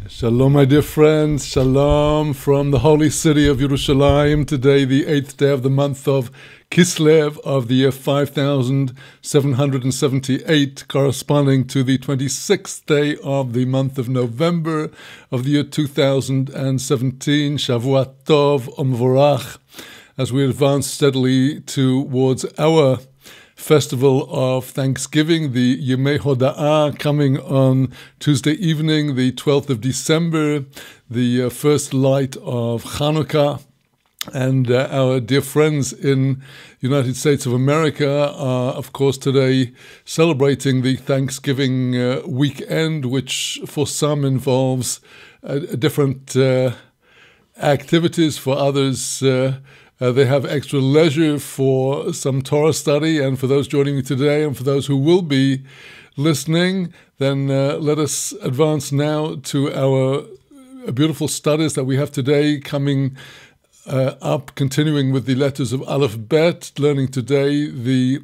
Shalom, my dear friends. Shalom from the holy city of Yerushalayim. Today, the 8th day of the month of Kislev of the year 5778, corresponding to the 26th day of the month of November of the year 2017. Shavua Tov Umvorach, as we advance steadily towards our festival of Thanksgiving, the Yemei Hoda'ah, coming on Tuesday evening, the 12th of December, the first light of Hanukkah. And our dear friends in the United States of America are, of course, today celebrating the Thanksgiving weekend, which for some involves different activities. For others, they have extra leisure for some Torah study. And for those joining me today and for those who will be listening, then let us advance now to our beautiful studies that we have today coming up, continuing with the letters of Aleph Bet, learning today the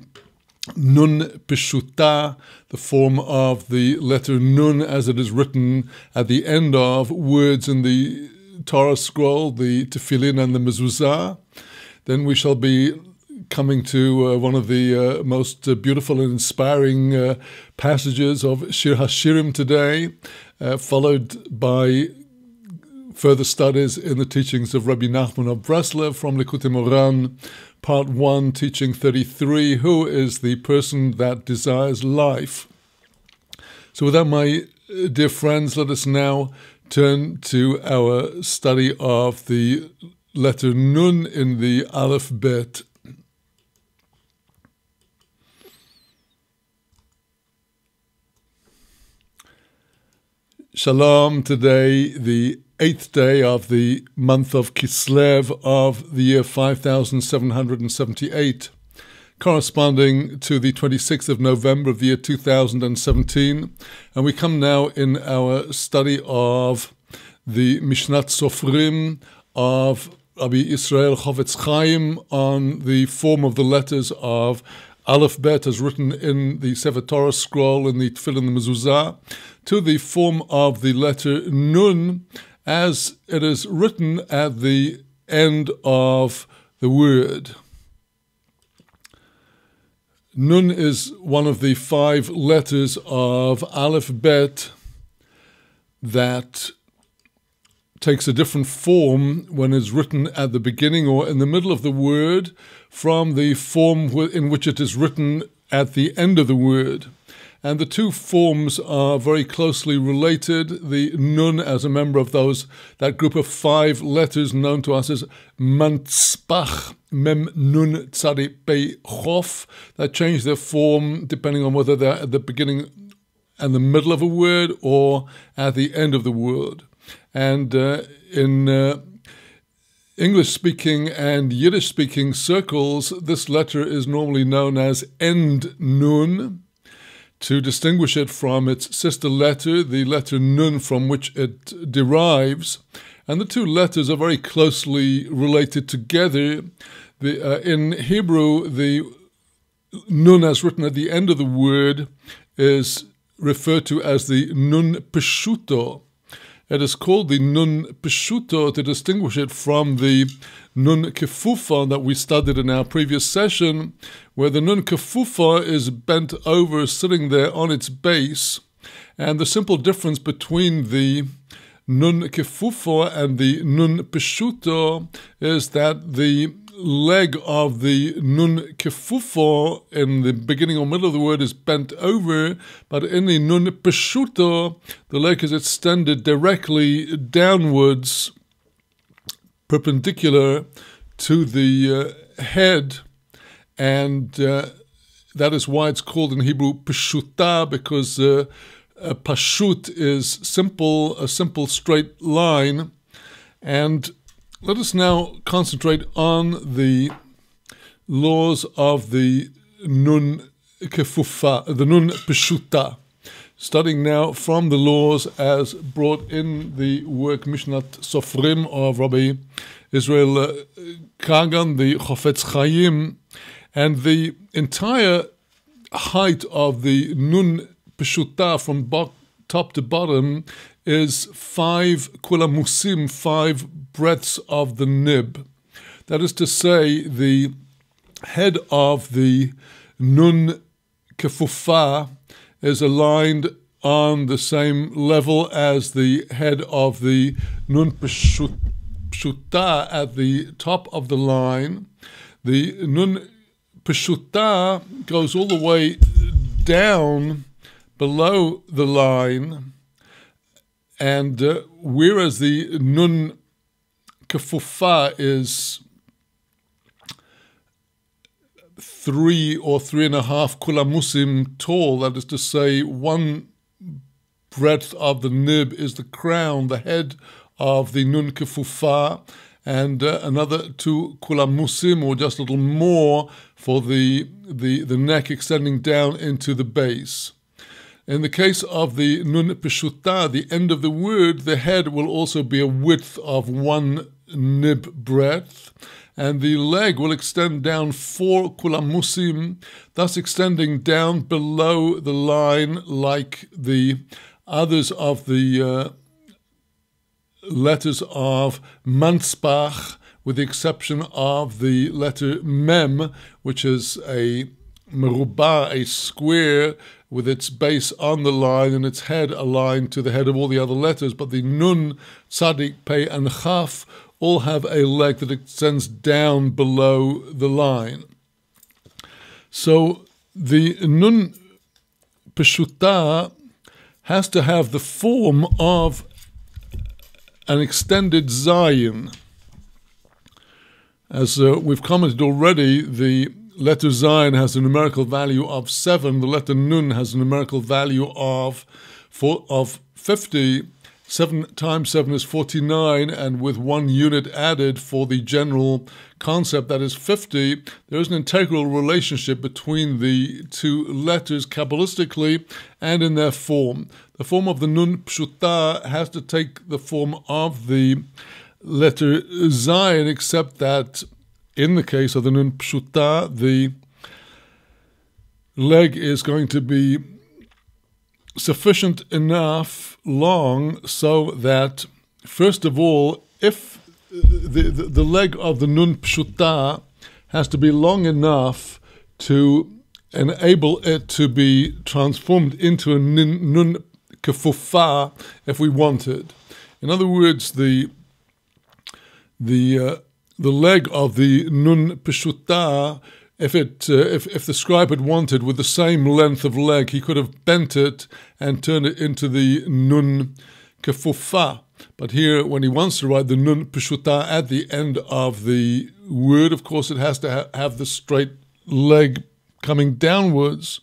NUN Peshuta, the form of the letter NUN as it is written at the end of words in the Torah scroll, the Tefillin and the Mezuzah. Then we shall be coming to one of the most beautiful and inspiring passages of Shir HaShirim today, followed by further studies in the teachings of Rabbi Nachman of Breslev from Likutei Moran, Part 1, Teaching 33, Who is the person that desires life? So with that, my dear friends, let us now turn to our study of the letter Nun in the Aleph Bet. Shalom, today, the 8th day of the month of Kislev of the year 5778, corresponding to the 26th of November of the year 2017. And we come now in our study of the Mishnat Sofrim of Rabbi Israel Chofetz Chaim on the form of the letters of Aleph Bet as written in the Sefer Torah scroll in the Tefillin and the Mezuzah, to the form of the letter Nun as it is written at the end of the word. Nun is one of the 5 letters of Aleph Bet that takes a different form when it's written at the beginning or in the middle of the word from the form in which it is written at the end of the word. And the two forms are very closely related. The Nun, as a member of that group of 5 letters known to us as Mantzpach, Mem Nun Tzadi Pei Chof, that change their form depending on whether they're at the beginning and the middle of a word or at the end of the word. And in English-speaking and Yiddish-speaking circles, this letter is normally known as End Nun, to distinguish it from its sister letter, the letter Nun, from which it derives. And the two letters are very closely related together. In Hebrew, the Nun as written at the end of the word is referred to as the Nun Peshuto. It is called the Nun Peshuto to distinguish it from the Nun Kefufa that we studied in our previous session, where the Nun Kefufa is bent over, sitting there on its base. And the simple difference between the Nun Kefufa and the Nun Peshuto is that the leg of the Nun Kefufa in the beginning or middle of the word is bent over, but in the Nun Peshuto, the leg is extended directly downwards, perpendicular to the head, and that is why it's called in Hebrew Peshuta, because Pashut is simple, a simple straight line. And let us now concentrate on the laws of the Nun Kefufa, the Nun Peshuta, studying now from the laws as brought in the work Mishnat Sofrim of Rabbi Israel Kagan, the Chofetz Chaim, and the entire height of the Nun Peshuta from top to bottom is 5 kulamusim, 5 breadths of the nib. That is to say, the head of the nun kefufa is aligned on the same level as the head of the nun pshuta at the top of the line. The nun pshuta goes all the way down below the line, and whereas the nun kefufa is 3 or 3.5 kulamusim tall, that is to say, 1 breadth of the nib is the crown, the head of the nun kefufa, and another 2 kulamusim, or just a little more, for the neck extending down into the base. In the case of the nun peshuta, the end of the word, the head will also be a width of 1 nib breadth, and the leg will extend down 4 kulamusim, thus extending down below the line like the others of the letters of manspach, with the exception of the letter mem, which is a merubah, a square, with its base on the line and its head aligned to the head of all the other letters. But the nun, tzadik, pei, and chaf all have a leg that extends down below the line. So the nun peshuta has to have the form of an extended zayin. As we've commented already, the letter zayin has a numerical value of 7. The letter nun has a numerical value of 50. 7 times 7 is 49, and with 1 unit added for the general concept, that is 50, there is an integral relationship between the 2 letters Kabbalistically and in their form. The form of the nun pshuta has to take the form of the letter zayin, except that in the case of the nun pshuta, the leg is going to be sufficient enough long so that, first of all, if the leg of the nun pshuta has to be long enough to enable it to be transformed into a nun kefufa if we wanted. In other words, the leg of the nun pshuta, if the scribe had wanted, with the same length of leg, he could have bent it and turned it into the nun kefufa. But here, when he wants to write the nun peshuta at the end of the word, of course, it has to have the straight leg coming downwards.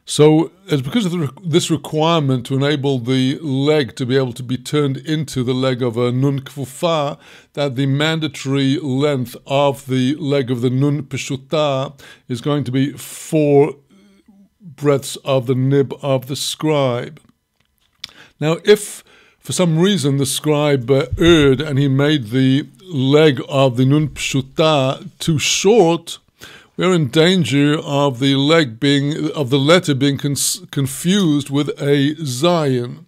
So it's because of this requirement to enable the leg to be able to be turned into the leg of a nun kefufa that the mandatory length of the leg of the nun peshuta is going to be 4 breadths of the nib of the scribe. Now, if for some reason the scribe erred and he made the leg of the nun peshuta too short, we are in danger of the letter being confused with a zayin.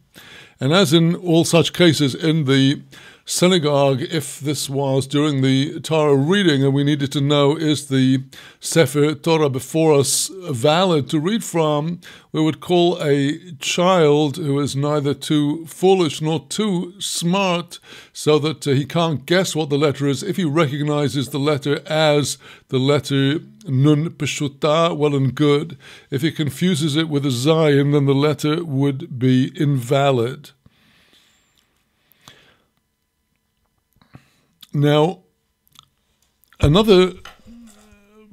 And as in all such cases in the synagogue, if this was during the Torah reading and we needed to know, is the Sefer Torah before us valid to read from, we would call a child who is neither too foolish nor too smart so that he can't guess what the letter is. If he recognizes the letter as the letter nun peshuta, well and good. If he confuses it with a zayin, then the letter would be invalid. Now, another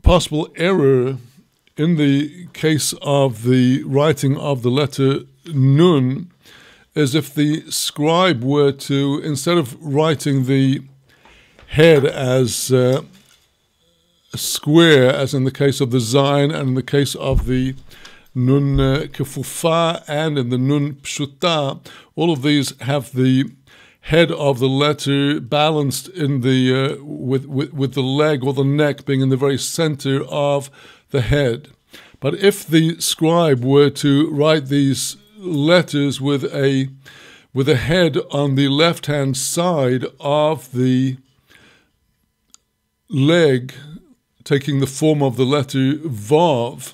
possible error in the case of the writing of the letter nun is if the scribe were to, instead of writing the head as a square, as in the case of the zayin and in the case of the nun kefufa and in the nun pshuta, all of these have the head of the letter balanced in the with the leg or the neck being in the very center of the head. But if the scribe were to write these letters with a head on the left-hand side of the leg, taking the form of the letter Vav,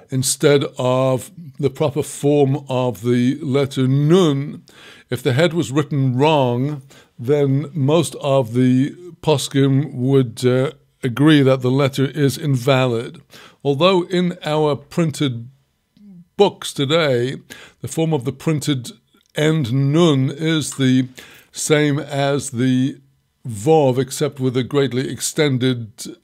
instead of the proper form of the letter Nun, if the head was written wrong, then most of the poskim would agree that the letter is invalid. Although in our printed books today, the form of the printed end Nun is the same as the Vav, except with a greatly extended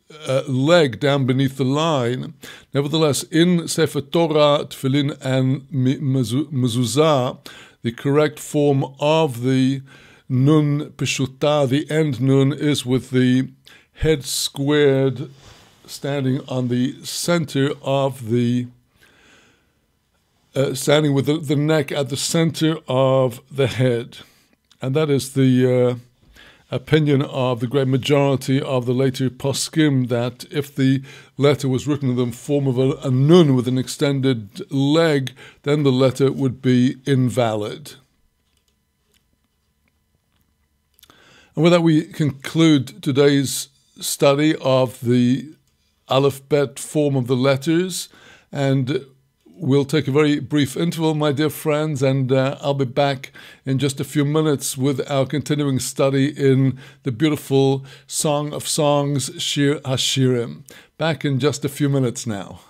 leg down beneath the line. Nevertheless, in Sefer Torah, Tefillin, and Mezuzah, the correct form of the Nun Peshuta, the end Nun, is with the head squared, standing on the center of the standing with the neck at the center of the head. And that is the opinion of the great majority of the later poskim, that if the letter was written in the form of a nun with an extended leg, then the letter would be invalid. And with that, we conclude today's study of the Aleph Bet form of the letters, and we'll take a very brief interval, my dear friends, and I'll be back in just a few minutes with our continuing study in the beautiful Song of Songs, Shir Hashirim. Back in just a few minutes now.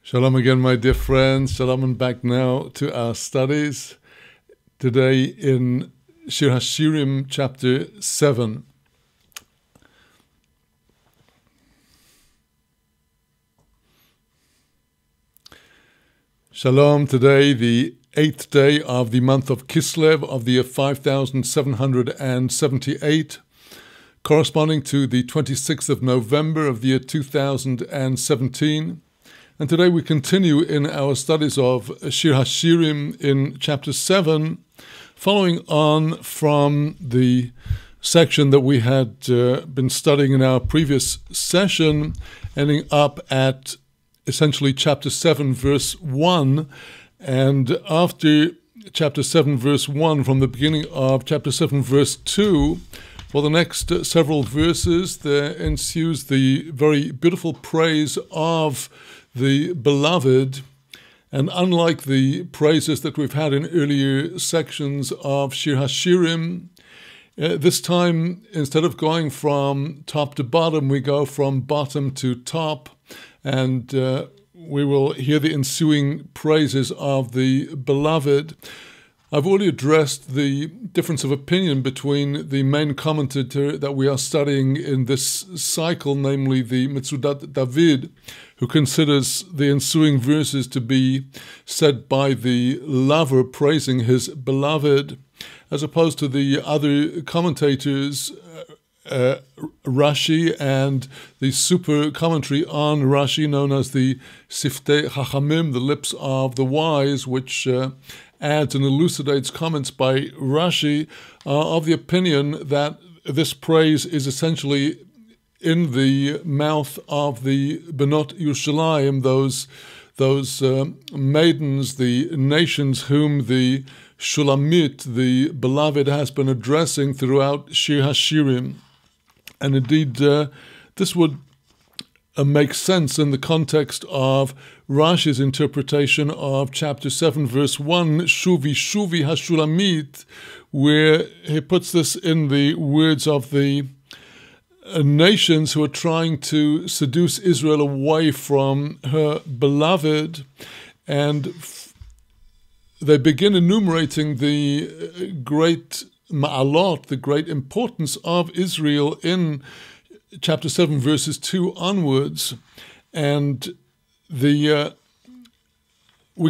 Shalom again, my dear friends. Shalom, and back now to our studies. Today in Shir HaShirim, chapter 7. Shalom, today the 8th day of the month of Kislev of the year 5778, corresponding to the 26th of November of the year 2017. And today we continue in our studies of Shir HaShirim in chapter 7, following on from the section that we had been studying in our previous session, ending up at essentially chapter 7, verse 1. And after chapter 7, verse 1, from the beginning of chapter 7, verse 2, for the next several verses, there ensues the very beautiful praise of the beloved. And unlike the praises that we've had in earlier sections of Shir HaShirim, this time, instead of going from top to bottom, we go from bottom to top, and we will hear the ensuing praises of the beloved. I've already addressed the difference of opinion between the main commentator that we are studying in this cycle, namely the Metzudat David, who considers the ensuing verses to be said by the lover praising his beloved, as opposed to the other commentators, Rashi, and the super commentary on Rashi known as the Siftei Chachamim, the lips of the wise, which adds and elucidates comments by Rashi, of the opinion that this praise is essentially in the mouth of the Benot Yerushalayim, those maidens, the nations whom the Shulamit, the beloved, has been addressing throughout Shir HaShirim. And indeed, this would make sense in the context of Rashi's interpretation of chapter 7, verse 1, Shuvi Shuvi HaShulamit, where he puts this in the words of the nations who are trying to seduce Israel away from her beloved, and they begin enumerating the great ma'alot, the great importance of Israel in chapter 7, verses 2 onwards. And we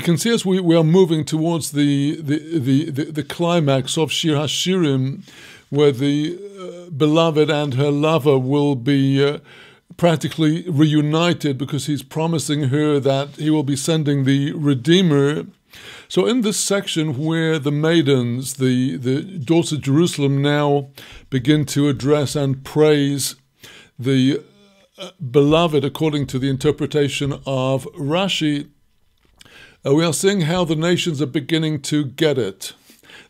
can see as we are moving towards the climax of Shir HaShirim, where the beloved and her lover will be practically reunited, because he's promising her that he will be sending the Redeemer. So in this section where the maidens, the daughters of Jerusalem, now begin to address and praise the beloved according to the interpretation of Rashi, we are seeing how the nations are beginning to get it.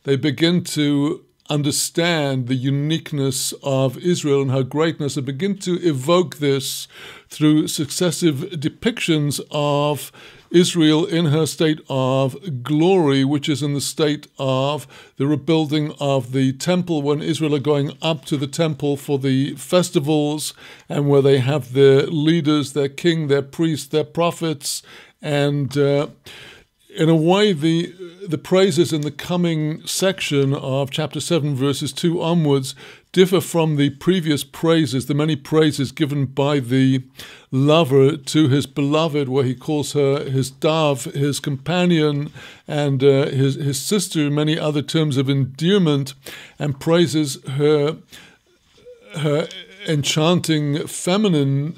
They begin to understand the uniqueness of Israel and her greatness, and begin to evoke this through successive depictions of Israel in her state of glory, which is in the state of the rebuilding of the temple, when Israel are going up to the temple for the festivals, and where they have their leaders, their king, their priests, their prophets, and in a way, the praises in the coming section of chapter 7, verses 2 onwards, differ from the previous praises, the many praises given by the lover to his beloved, where he calls her his dove, his companion, and his sister, many other terms of endearment, and praises her enchanting feminine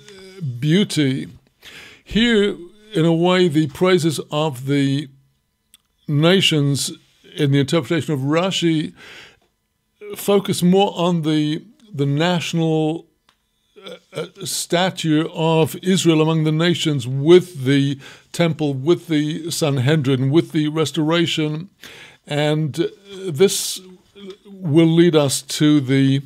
beauty. Here, in a way, the praises of the nations in the interpretation of Rashi focus more on the national stature of Israel among the nations, with the temple, with the Sanhedrin, with the restoration. And this will lead us to the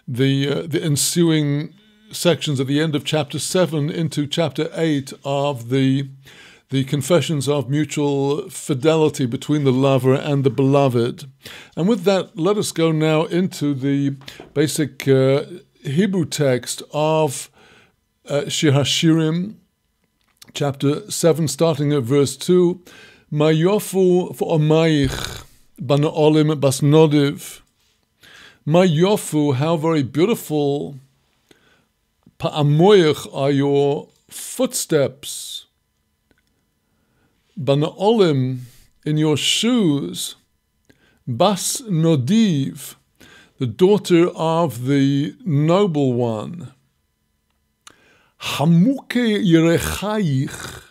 ensuing sections at the end of chapter 7 into chapter 8 of the confessions of mutual fidelity between the lover and the beloved. And with that, let us go now into the basic Hebrew text of Shir HaShirim, chapter 7, starting at verse 2. Ma yofu v'omayich bana'olim basnodiv. Ma yofu, how very beautiful. Pa'amoyach are your footsteps. Bana'olim, in your shoes. Bas Nodiv, the daughter of the noble one. Hamuke Yerechayich,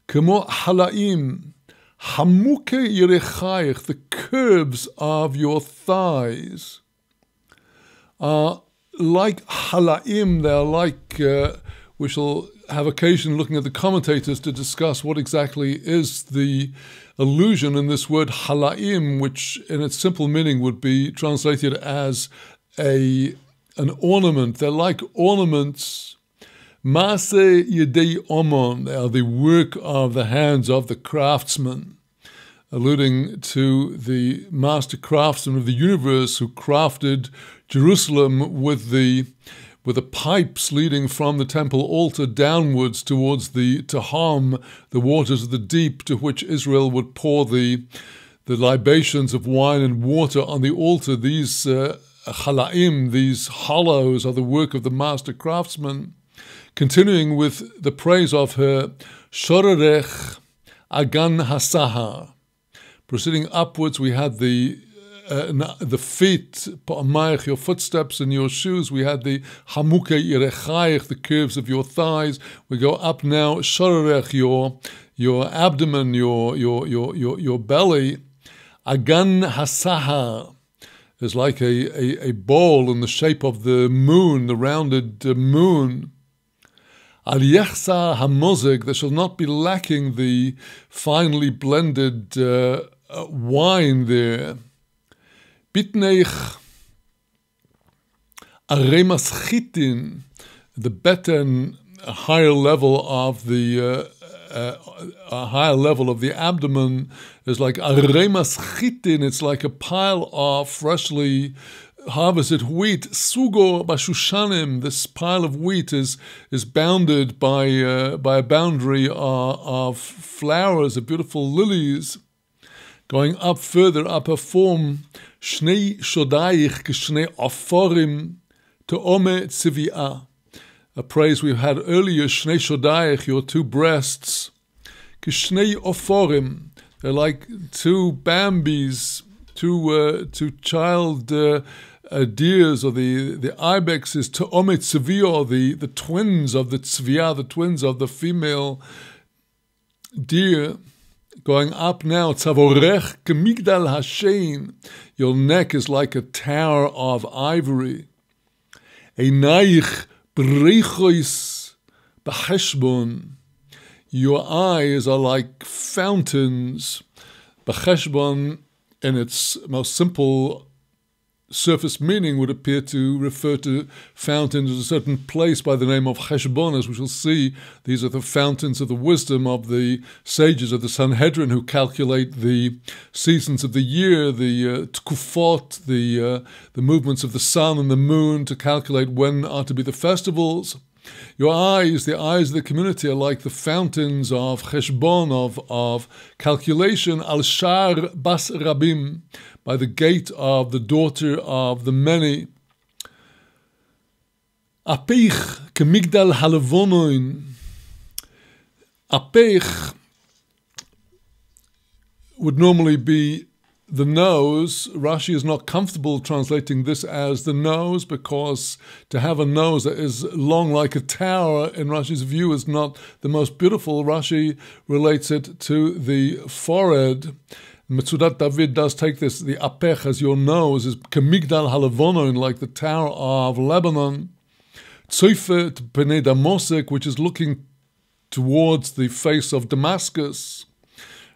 kemo halaim. Hamuke Yerechayich, the curves of your thighs are like halaim, they are like we shall have occasion looking at the commentators to discuss what exactly is the allusion in this word halaim, which in its simple meaning would be translated as an ornament. They're like ornaments. Maaseh yedei omon, they are the work of the hands of the craftsman, alluding to the master craftsman of the universe who crafted Jerusalem with the pipes leading from the temple altar downwards towards the Teham, the waters of the deep, to which Israel would pour the libations of wine and water on the altar. These chalaim, these hollows, are the work of the master craftsman. Continuing with the praise of her, Shorerech Agan Hasahar. Proceeding upwards, we had the feet, your footsteps and your shoes. We had the hamuke irechayich, the curves of your thighs. We go up now, Shorerech, your abdomen, your belly. Agan Hasahar is like a bowl in the shape of the moon, the rounded moon. Al yechsa hamozeg, there shall not be lacking the finely blended wine there. Bitneich aremas chitin, the beten, a higher level of the abdomen is like aremas chitin. It's like a pile of freshly harvested wheat. Sugo bashushanim, this pile of wheat is bounded by a boundary of flowers, of beautiful lilies. Going up further, up a form, shnei shodaich kshnei aforim te'ome tzivia. A praise we've had earlier, shnei shodaich, your two breasts, kshnei aforim, they're like two Bambis, two child deers, or the ibexes, te'ome tzivia, the twins of the tzvia, the twins of the female deer. Going up now, Tzavorech kemigdal hashein, your neck is like a tower of ivory. Einaich breichois b'cheshbon, your eyes are like fountains. B'cheshbon, in its most simple surface meaning, would appear to refer to fountains of a certain place by the name of Cheshbon. As we shall see, these are the fountains of the wisdom of the sages of the Sanhedrin, who calculate the seasons of the year, the tkufot, the movements of the sun and the moon, to calculate when are to be the festivals. Your eyes, the eyes of the community, are like the fountains of Cheshbon, of calculation, al shar bas rabim, by the gate of the daughter of the many. Apeich kemigdal halavonoin. Apeich would normally be the nose. Rashi is not comfortable translating this as the nose, because to have a nose that is long like a tower, in Rashi's view, is not the most beautiful. Rashi relates it to the forehead. Metzudat David does take this, the apech, as your nose, is kemigdal halavonon, like the tower of Lebanon. Tzoifet pnei Damosek, which is looking towards the face of Damascus.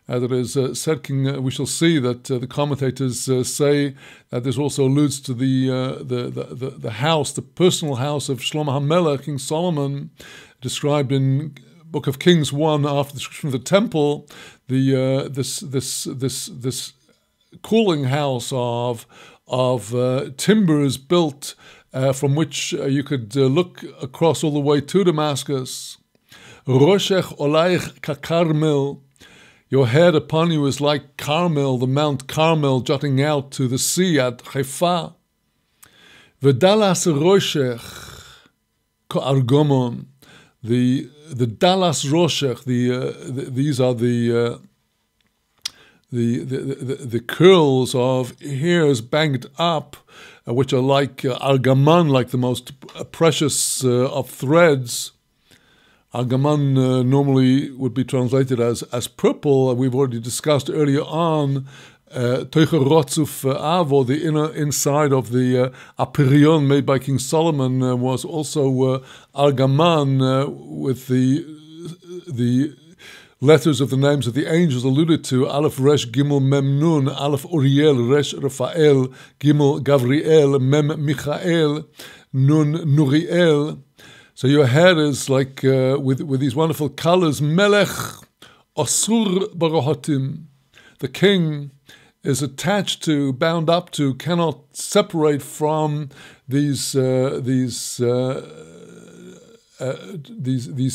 That is said, we shall see that the commentators say that this also alludes to the house, the personal house of Shlomo HaMelech, King Solomon, described in Book of Kings 1 after the description of the temple. This cooling house of timbers built from which you could look across all the way to Damascus. Roshech olaich kakarmel. Your head upon you is like Carmel, the Mount Carmel jutting out to the sea at Haifa. V'dalas roshech ka'argomon. The dalas roshech, these are the curls of hairs banked up, which are like argaman, like the most precious of threads. Argaman normally would be translated as purple. We've already discussed earlier on Teucher Rotzuf Avo, the inner inside of the Aperion made by King Solomon, was also Argaman, with the letters of the names of the angels alluded to: Aleph Resh Gimel Mem Nun, Aleph Uriel, Resh Raphael, Gimel Gavriel, Mem Michael, Nun Nuriel. So your head is like with these wonderful colors. Melech Osur Barohotim, the king is attached to, bound up to, cannot separate from these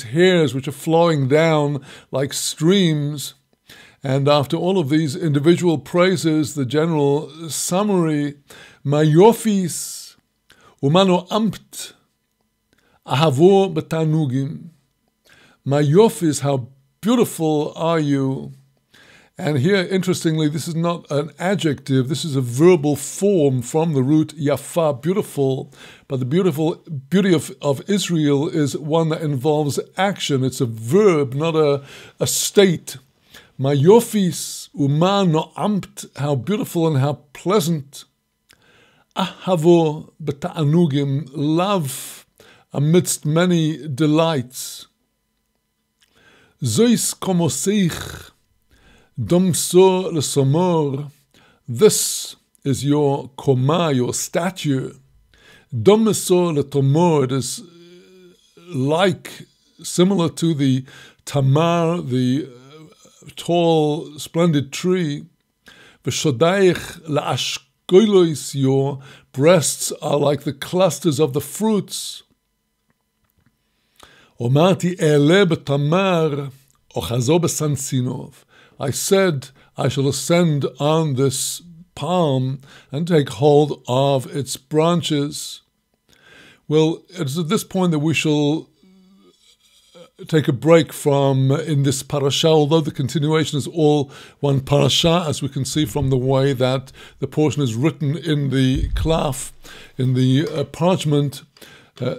hairs which are flowing down like streams. And after all of these individual praises, the general summary: Mayofis umano amt ahavo betanugim. Mayofis, how beautiful are you. And here, interestingly, this is not an adjective, this is a verbal form from the root yafa, beautiful. But the beauty of Israel is one that involves action. It's a verb, not a state. Mayofis uma no amt, how beautiful and how pleasant. Ahavo beta'anugim, love amidst many delights. Zois komoseich, Domso lesomor, this is your koma, your stature. Domso letomor, it is like, similar to the tamar, the tall, splendid tree. V'shodaich la'ashkoilois, your breasts are like the clusters of the fruits. Omarti ele betamar, ochazo besansinov. I said, I shall ascend on this palm and take hold of its branches. Well, it's at this point that we shall take a break from in this parasha, although the continuation is all one parasha, as we can see from the way that the portion is written in the klaf, in the parchment.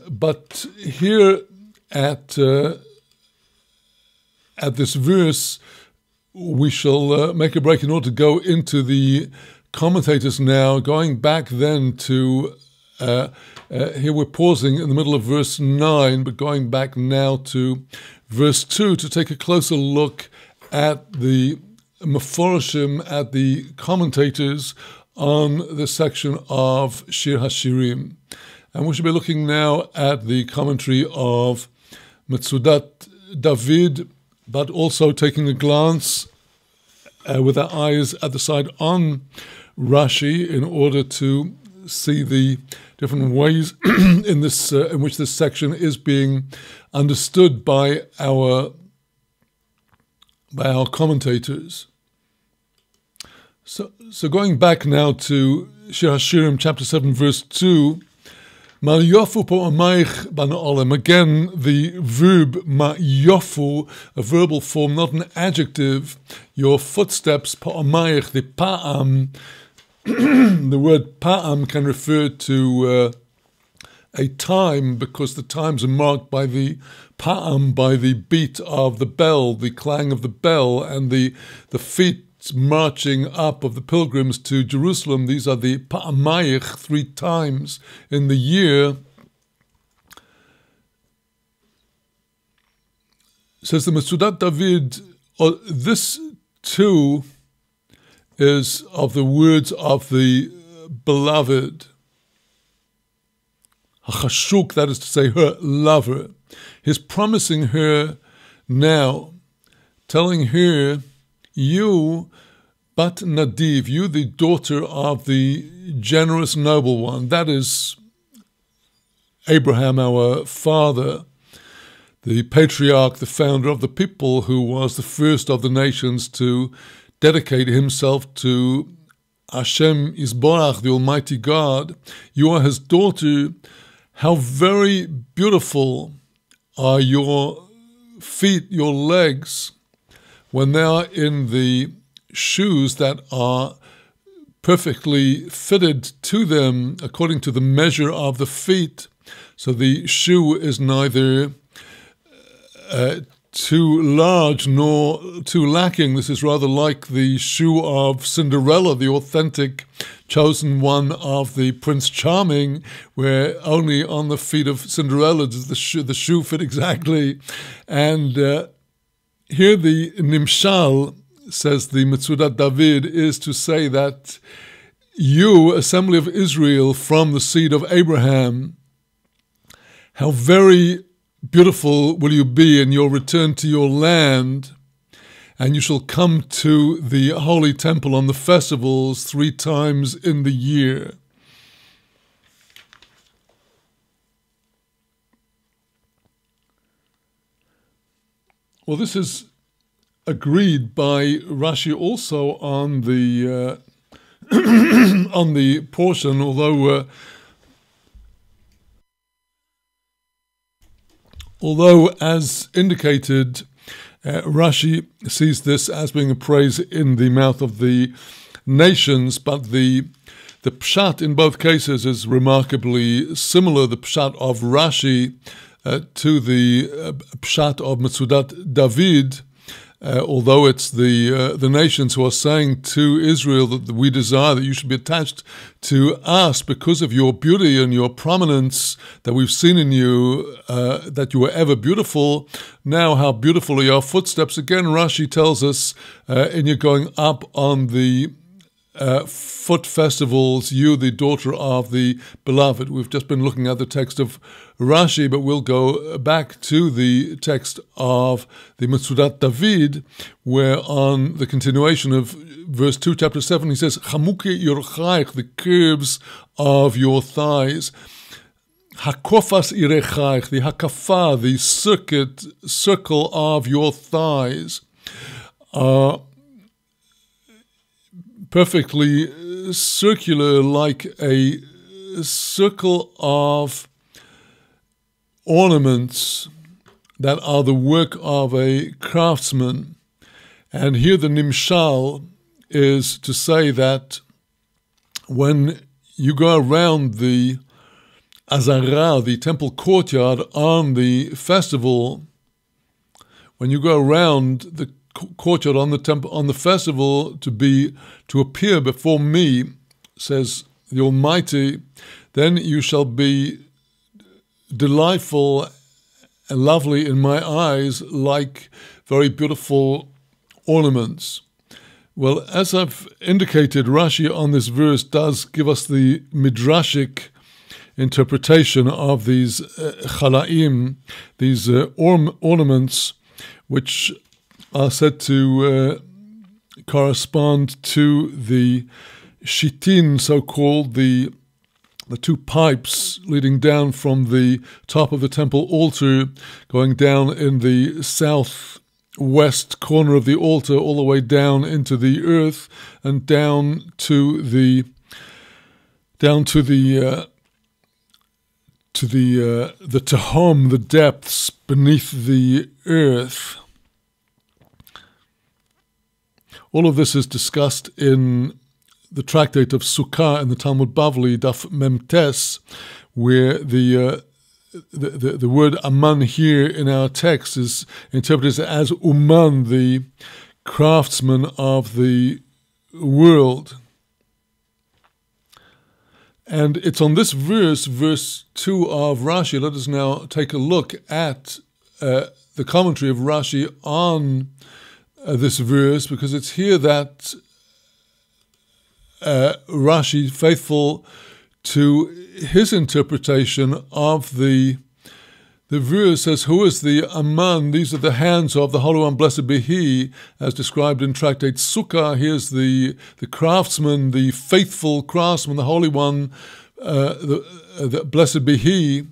But here at this verse, we shall make a break in order to go into the commentators now, going back then to, here we're pausing in the middle of verse 9, but going back now to verse 2 to take a closer look at the Meforshim, at the commentators on the section of Shir HaShirim. And we should be looking now at the commentary of Metzudat David, but also taking a glance with our eyes at the side on Rashi in order to see the different ways in which this section is being understood by our commentators. So going back now to Shir HaShirim, chapter 7, verse 2, Ma'yofu po amayich bana olam. Again, the verb ma'yofu, a verbal form, not an adjective. Your footsteps, po amayich, the pa'am. The word pa'am can refer to a time, because the times are marked by the pa'am, by the beat of the bell, the clang of the bell, and the feet marching up of the pilgrims to Jerusalem. These are the pa'amayich, 3 times in the year. Says the Metzudat David, this too is of the words of the beloved, Hachashuk, that is to say, her lover. He's promising her now, telling her, you, Bat Nadiv, you the daughter of the generous noble one, that is Abraham, our father, the patriarch, the founder of the people, who was the first of the nations to dedicate himself to Hashem Yisborach, the Almighty God. You are his daughter. How very beautiful are your feet, your legs, when they are in the shoes that are perfectly fitted to them according to the measure of the feet. So the shoe is neither too large nor too lacking. This is rather like the shoe of Cinderella, the authentic chosen one of the Prince Charming, where only on the feet of Cinderella does the shoe fit exactly. And here the Nimshal, says the Metzudat David, is to say that you, assembly of Israel from the seed of Abraham, how very beautiful will you be in your return to your land, and you shall come to the holy temple on the festivals 3 times in the year. Well, this is agreed by Rashi also on the on the portion, although as indicated, Rashi sees this as being a praise in the mouth of the nations, but the pshat in both cases is remarkably similar. The pshat of Rashi to the pshat of Metzudat David, although it's the nations who are saying to Israel that we desire that you should be attached to us because of your beauty and your prominence that we've seen in you, that you were ever beautiful. Now how beautiful are your footsteps. Again, Rashi tells us in your going up on the foot festivals, you, the daughter of the beloved. We've just been looking at the text of Rashi, but we'll go back to the text of the Metzudat David, where on the continuation of verse 2, chapter 7, he says, Chamuki yorchaich, the curves of your thighs. Hakofas irechaich, the hakafa, the circle of your thighs, are perfectly circular, like a circle of ornaments that are the work of a craftsman. And here the Nimshal is to say that when you go around the Azara, the temple courtyard on the festival, when you go around the courtyard on the temple on the festival to appear before me, says the Almighty, then you shall be delightful and lovely in my eyes, like very beautiful ornaments. Well, as I've indicated, Rashi on this verse does give us the midrashic interpretation of these chalaim, these ornaments, which are said to correspond to the shitin, so-called, the 2 pipes leading down from the top of the temple altar, going down in the southwest corner of the altar, all the way down into the earth, and down to the tehom, the depths beneath the earth. All of this is discussed in the tractate of Sukkah in the Talmud Bavli, Daf Memtes, where the word Aman here in our text is interpreted as Uman, the craftsman of the world. And it's on this verse 2 of Rashi. Let us now take a look at the commentary of Rashi on this verse, because it's here that Rashi, faithful to his interpretation of the verse, says, who is the Aman? These are the hands of the Holy One, blessed be He, as described in Tractate Sukkah. Here's the craftsman, the faithful craftsman, the Holy One, the blessed be He.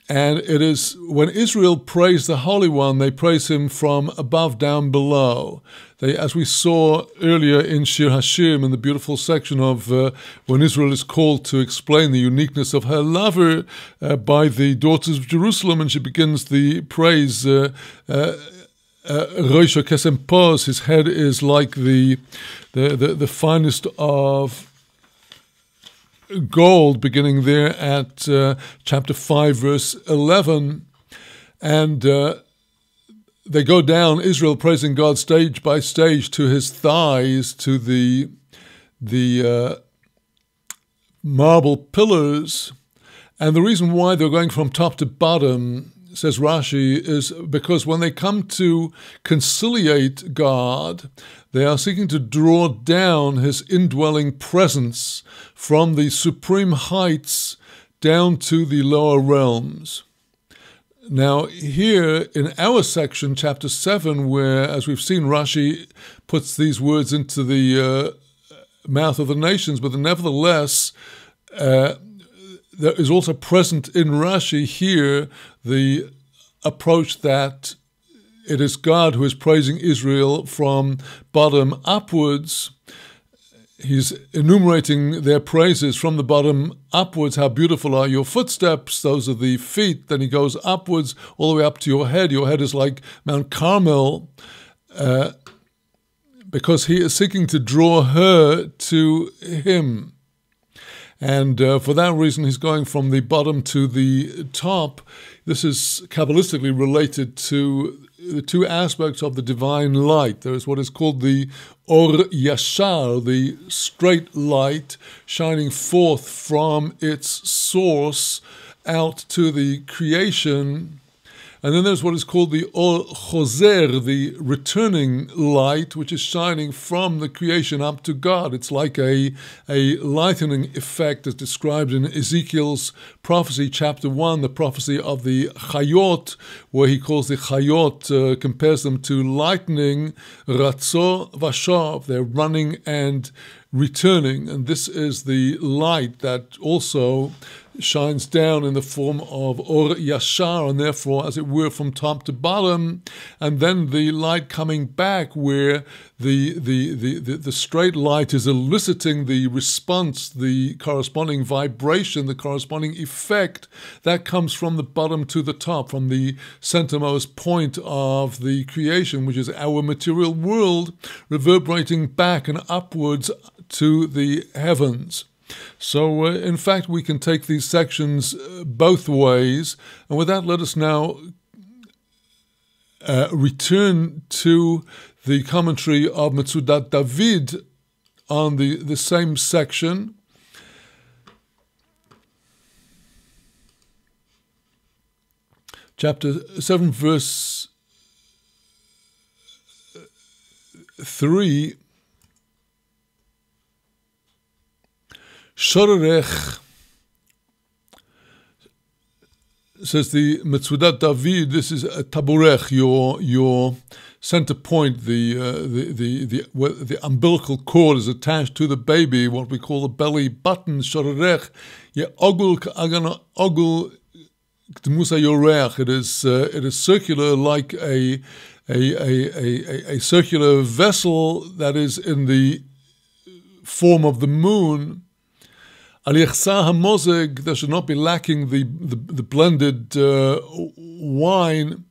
And it is when Israel praise the Holy One, they praise Him from above down below. They, as we saw earlier in Shir Hashim, in the beautiful section of when Israel is called to explain the uniqueness of her lover by the daughters of Jerusalem, and she begins the praise, Rosh Kesem Pos, his head is like the finest of gold, beginning there at chapter 5, verse 11. And they go down, Israel praising God stage by stage, to his thighs, to the marble pillars. And the reason why they're going from top to bottom, says Rashi, is because when they come to conciliate God, they are seeking to draw down his indwelling presence from the supreme heights down to the lower realms. Now, here in our section, chapter 7, where, as we've seen, Rashi puts these words into the mouth of the nations, but nevertheless, there is also present in Rashi here the approach that it is God who is praising Israel from bottom upwards. He's enumerating their praises from the bottom upwards. How beautiful are your footsteps? Those are the feet. Then he goes upwards all the way up to your head. Your head is like Mount Carmel, because he is seeking to draw her to him. And for that reason, he's going from the bottom to the top. This is Kabbalistically related to the two aspects of the divine light. There is what is called the Or Yashar, the straight light, shining forth from its source out to the creation. And then there's what is called the Or Choser, the returning light, which is shining from the creation up to God. It's like a lightening effect as described in Ezekiel's prophecy, chapter 1, the prophecy of the Chayot, where he calls the Chayot, compares them to lightning, Ratzo Vashov. They're running and returning. And this is the light that also shines down in the form of Or Yashar, and therefore, as it were, from top to bottom, and then the light coming back where the straight light is eliciting the response, the corresponding vibration, the corresponding effect that comes from the bottom to the top, from the centermost point of the creation, which is our material world, reverberating back and upwards to the heavens. So, in fact, we can take these sections both ways. And with that, let us now return to the commentary of Metzudat David on the same section. Chapter 7, verse 3. Shorerech, says the Metzudat David, this is a taburech, your center point, the umbilical cord is attached to the baby, what we call the belly button. Shorerech, ye ogul ka'agana ogul k'musa yorech. It is circular, like a circular vessel that is in the form of the moon. There should not be lacking the blended wine,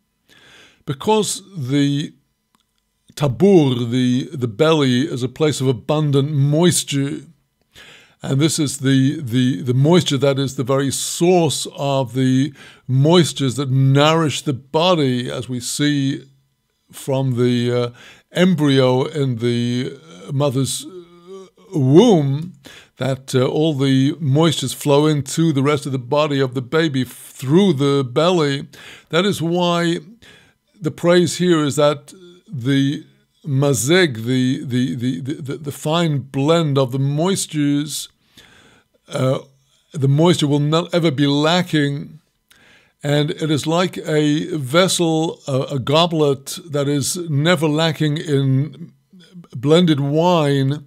because the tabur, the belly, is a place of abundant moisture, and this is the moisture that is the very source of the moistures that nourish the body, as we see from the embryo in the mother's womb, that all the moistures flow into the rest of the body of the baby through the belly. That is why the praise here is that the mazeg, the fine blend of the moistures, the moisture will not ever be lacking. And it is like a vessel, a goblet that is never lacking in blended wine.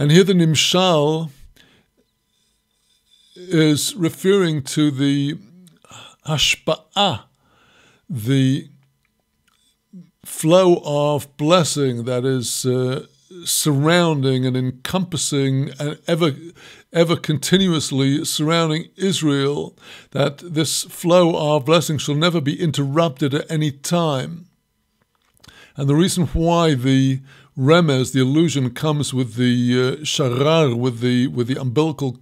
And here the Nimshal is referring to the hashpa'ah, the flow of blessing that is surrounding and encompassing and ever continuously surrounding Israel, that this flow of blessing shall never be interrupted at any time. And the reason why the remez, the illusion, comes with the sharar, with the umbilical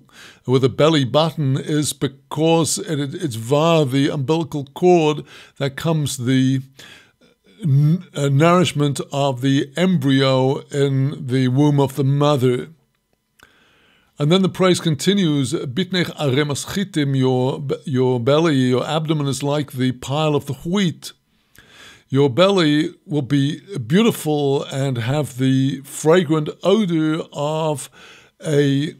with a belly button is because it's via the umbilical cord that comes the nourishment of the embryo in the womb of the mother. And then the praise continues, Bitnech aremas chitim, your belly, your abdomen is like the pile of the wheat. Your belly will be beautiful and have the fragrant odor of a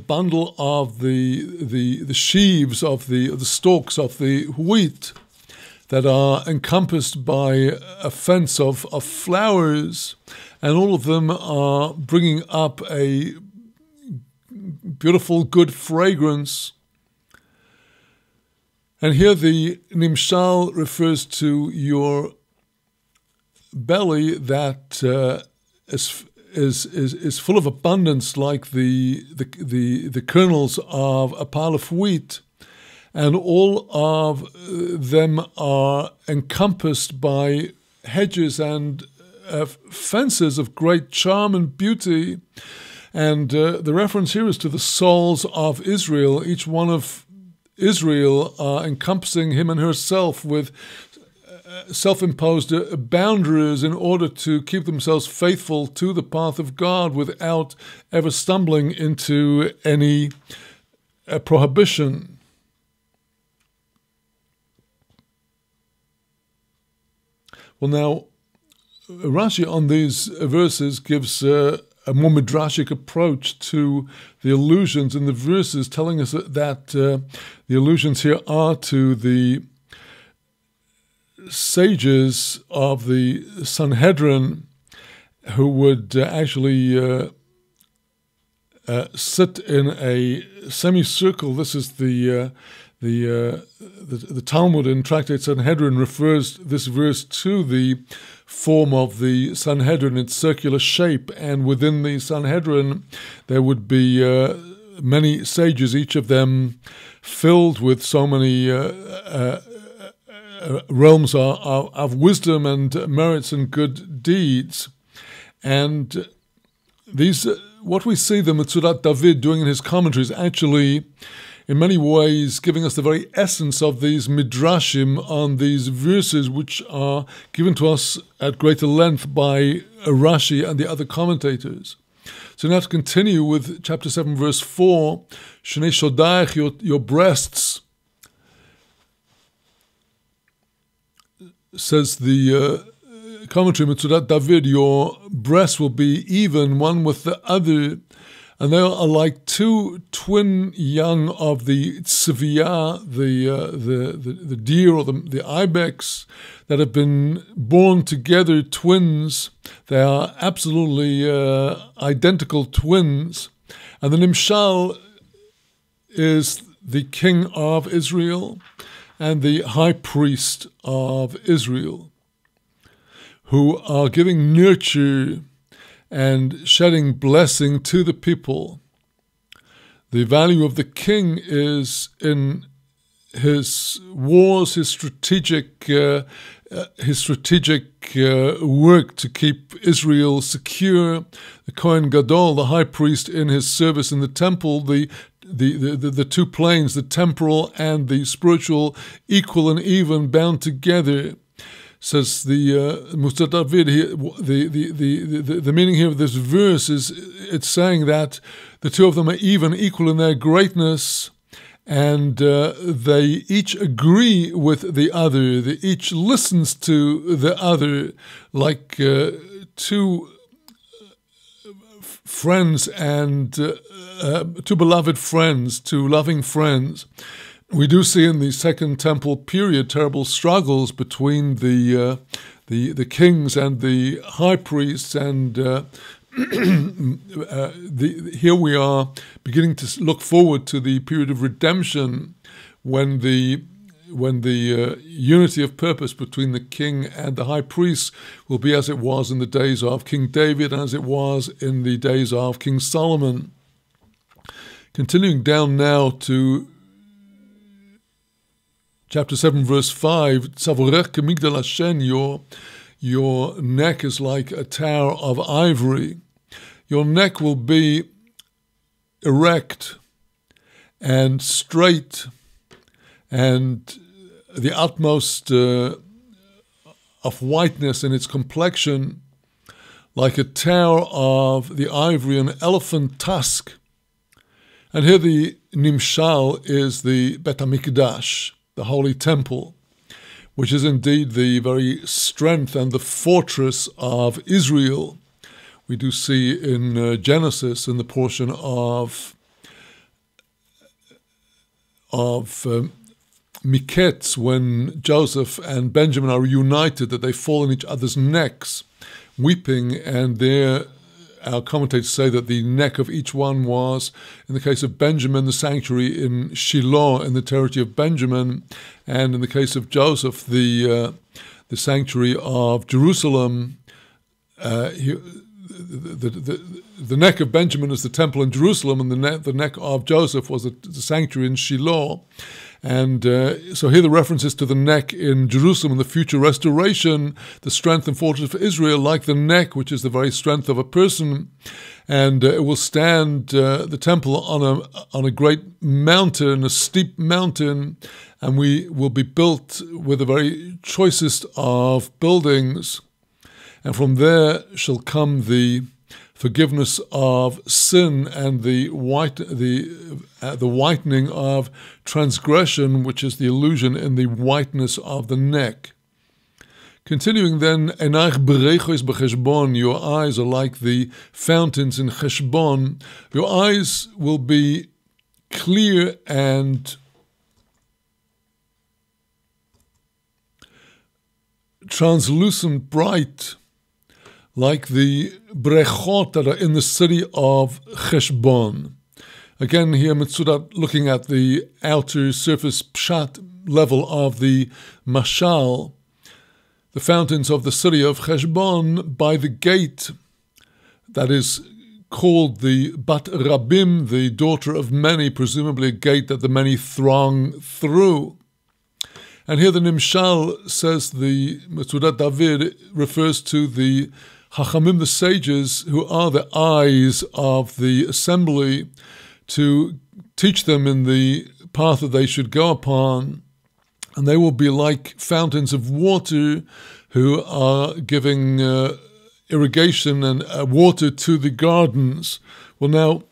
bundle of the sheaves of the stalks of the wheat that are encompassed by a fence of flowers, and all of them are bringing up a beautiful, good fragrance. And here the Nimshal refers to your belly that is full of abundance, like the kernels of a pile of wheat, and all of them are encompassed by hedges and fences of great charm and beauty. And the reference here is to the souls of Israel, each one of Israel encompassing him and herself with self-imposed boundaries in order to keep themselves faithful to the path of God without ever stumbling into any prohibition. Well, now, Rashi on these verses gives a more midrashic approach to the allusions in the verses, telling us that the allusions here are to the sages of the Sanhedrin who would actually sit in a semicircle. This is the Talmud in Tractate Sanhedrin refers this verse to the form of the Sanhedrin, its circular shape, and within the Sanhedrin there would be many sages, each of them filled with so many realms of wisdom and merits and good deeds. And these, what we see the Metzudat David doing in his commentaries, actually in many ways giving us the very essence of these midrashim on these verses, which are given to us at greater length by Rashi and the other commentators. So now to continue with chapter 7, verse 4, Shnei Shodaich, your breasts, says the commentary, Metzudat David, your breasts will be even one with the other, and they are like two twin young of the tziviyah, the deer or the ibex, that have been born together, twins. They are absolutely identical twins. And the Nimshal is the king of Israel and the high priest of Israel, who are giving nurture and shedding blessing to the people. The value of the king is in his wars, his strategic work to keep Israel secure. The Kohen Gadol, the high priest, in his service in the temple, the two planes, the temporal and the spiritual, equal and even, bound together. Says the Metzudat David, the meaning here of this verse is, it's saying that the two of them are even, equal in their greatness, and they each agree with the other. They each listens to the other, like two friends and two beloved friends, two loving friends. We do see in the Second Temple period terrible struggles between the kings and the high priests, and here we are beginning to look forward to the period of redemption, when the unity of purpose between the king and the high priest will be as it was in the days of King David and as it was in the days of King Solomon. Continuing down now to Chapter 7, verse 5, Tzavorech kemigdal Hashem, your neck is like a tower of ivory. Your neck will be erect and straight and the utmost of whiteness in its complexion, like a tower of the ivory and elephant tusk. And here the Nimshal is the Bet HaMikdash, the Holy Temple, which is indeed the very strength and the fortress of Israel. We do see in Genesis, in the portion of Miketz, when Joseph and Benjamin are reunited, that they fall on each other's necks, weeping, and there our commentators say that the neck of each one was, in the case of Benjamin, the sanctuary in Shiloh in the territory of Benjamin, and in the case of Joseph, the sanctuary of Jerusalem. The neck of Benjamin is the temple in Jerusalem, and the neck of Joseph was the sanctuary in Shiloh. And so here the references to the neck in Jerusalem and the future restoration, the strength and fortress of Israel, like the neck, which is the very strength of a person. And it will stand, the temple, on a great mountain, a steep mountain, and we will be built with the very choicest of buildings. And from there shall come the forgiveness of sin and the whitening of transgression, which is the illusion in the whiteness of the neck. Continuing then, Einach berechois becheshbon, your eyes are like the fountains in Cheshbon. Your eyes will be clear and translucent, bright, like the brechot that are in the city of Cheshbon. Again, here Metzudat looking at the outer surface pshat level of the mashal, the fountains of the city of Cheshbon, by the gate that is called the Bat Rabim, the daughter of many, presumably a gate that the many throng through. And here the Nimshal says, the Metzudat David refers to the Hachamim, the sages, who are the eyes of the assembly, to teach them in the path that they should go upon. And they will be like fountains of water who are giving irrigation and water to the gardens. Well, now,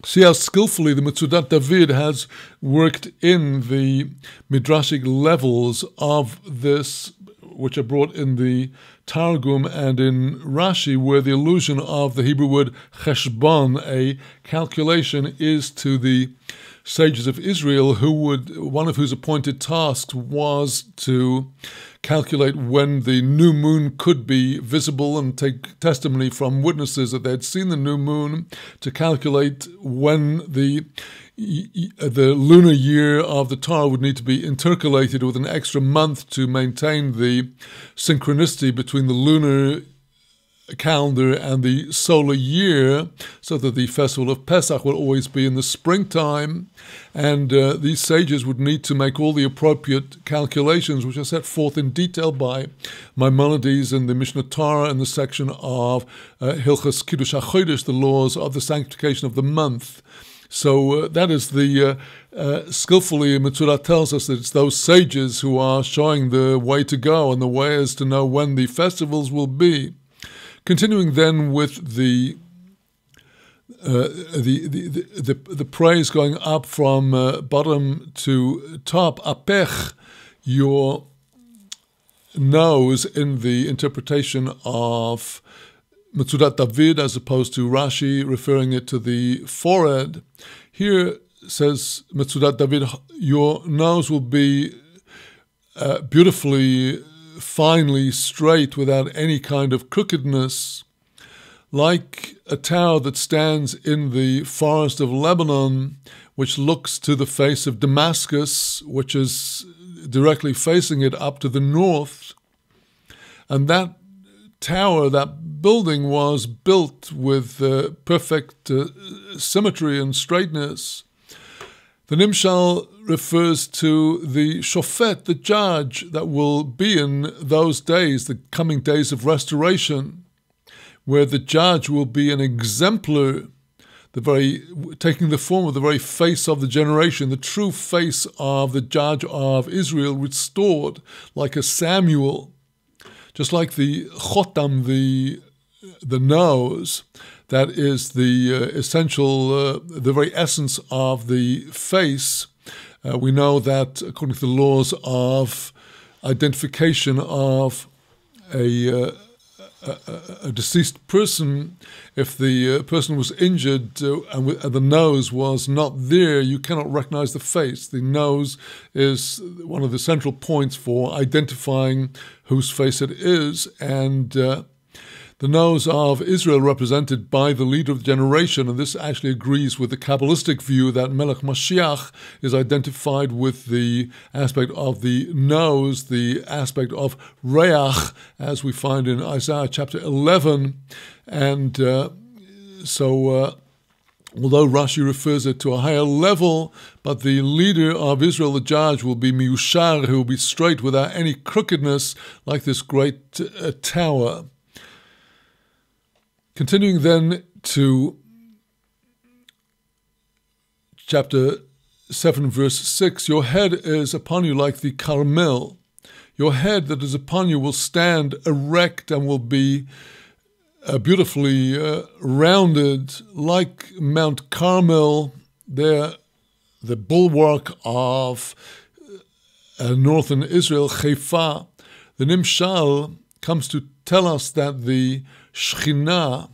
see how skillfully the Metzudat David has worked in the midrashic levels of this, which are brought in the Targum and in Rashi, where the allusion of the Hebrew word cheshbon, a calculation, is to the sages of Israel, one of whose appointed tasks was to calculate when the new moon could be visible and take testimony from witnesses that they had seen the new moon, to calculate when the lunar year of the Torah would need to be intercalated with an extra month to maintain the synchronicity between the lunar calendar and the solar year, so that the festival of Pesach will always be in the springtime. And these sages would need to make all the appropriate calculations, which are set forth in detail by Maimonides in the Mishnah Torah in the section of Hilchas Kiddush HaChodesh, the laws of the sanctification of the month. So that is the skillfully, Metzudat tells us that it's those sages who are showing the way to go, and the way is to know when the festivals will be. Continuing then with the praise going up from bottom to top, apech, your nose, in the interpretation of Metzudat David, as opposed to Rashi referring it to the forehead. Here says Metzudat David, your nose will be beautifully, finely straight, without any kind of crookedness, like a tower that stands in the forest of Lebanon, which looks to the face of Damascus, which is directly facing it up to the north. And that tower, that building, was built with perfect symmetry and straightness. The Nimshal refers to the shofet, the judge, that will be in those days, the coming days of restoration, where the judge will be an exemplar, taking the form of the very face of the generation, the true face of the judge of Israel, restored like a Samuel, just like the chotam, the nose, that is the essential, the very essence of the face. We know that according to the laws of identification of a deceased person, if the person was injured and the nose was not there, you cannot recognize the face. The nose is one of the central points for identifying whose face it is, and the nose of Israel represented by the leader of the generation, and this actually agrees with the Kabbalistic view that Melech Mashiach is identified with the aspect of the nose, the aspect of Reach, as we find in Isaiah chapter 11. And although Rashi refers it to a higher level, but the leader of Israel, the judge, will be Miushar, who will be straight without any crookedness, like this great tower. Continuing then to chapter 7, verse 6, your head is upon you like the Carmel. Your head that is upon you will stand erect and will be beautifully rounded like Mount Carmel, there, the bulwark of northern Israel, Haifa. The Nimshal comes to tell us that the Shekhinah,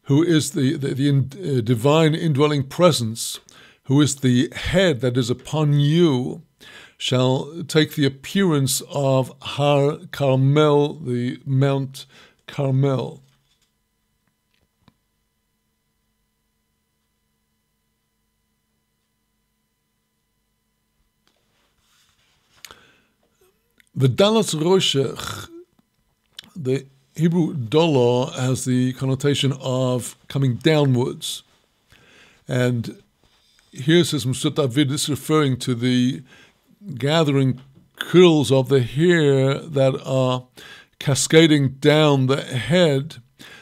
who is the divine indwelling presence, who is the head that is upon you, shall take the appearance of Har Carmel, the Mount Carmel. The Dalas Roshech, the Hebrew dollar, has the connotation of coming downwards. And here says Mr. David, this is referring to the gathering curls of the hair that are cascading down the head.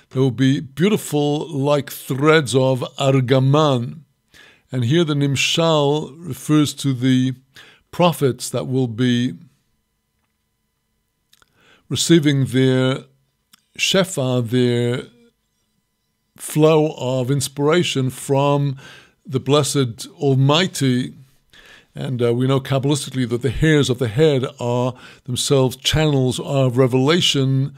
They will be beautiful like threads of argaman. And here the Nimshal refers to the prophets that will be receiving their shefa, their flow of inspiration from the blessed Almighty. And we know Kabbalistically that the hairs of the head are themselves channels of revelation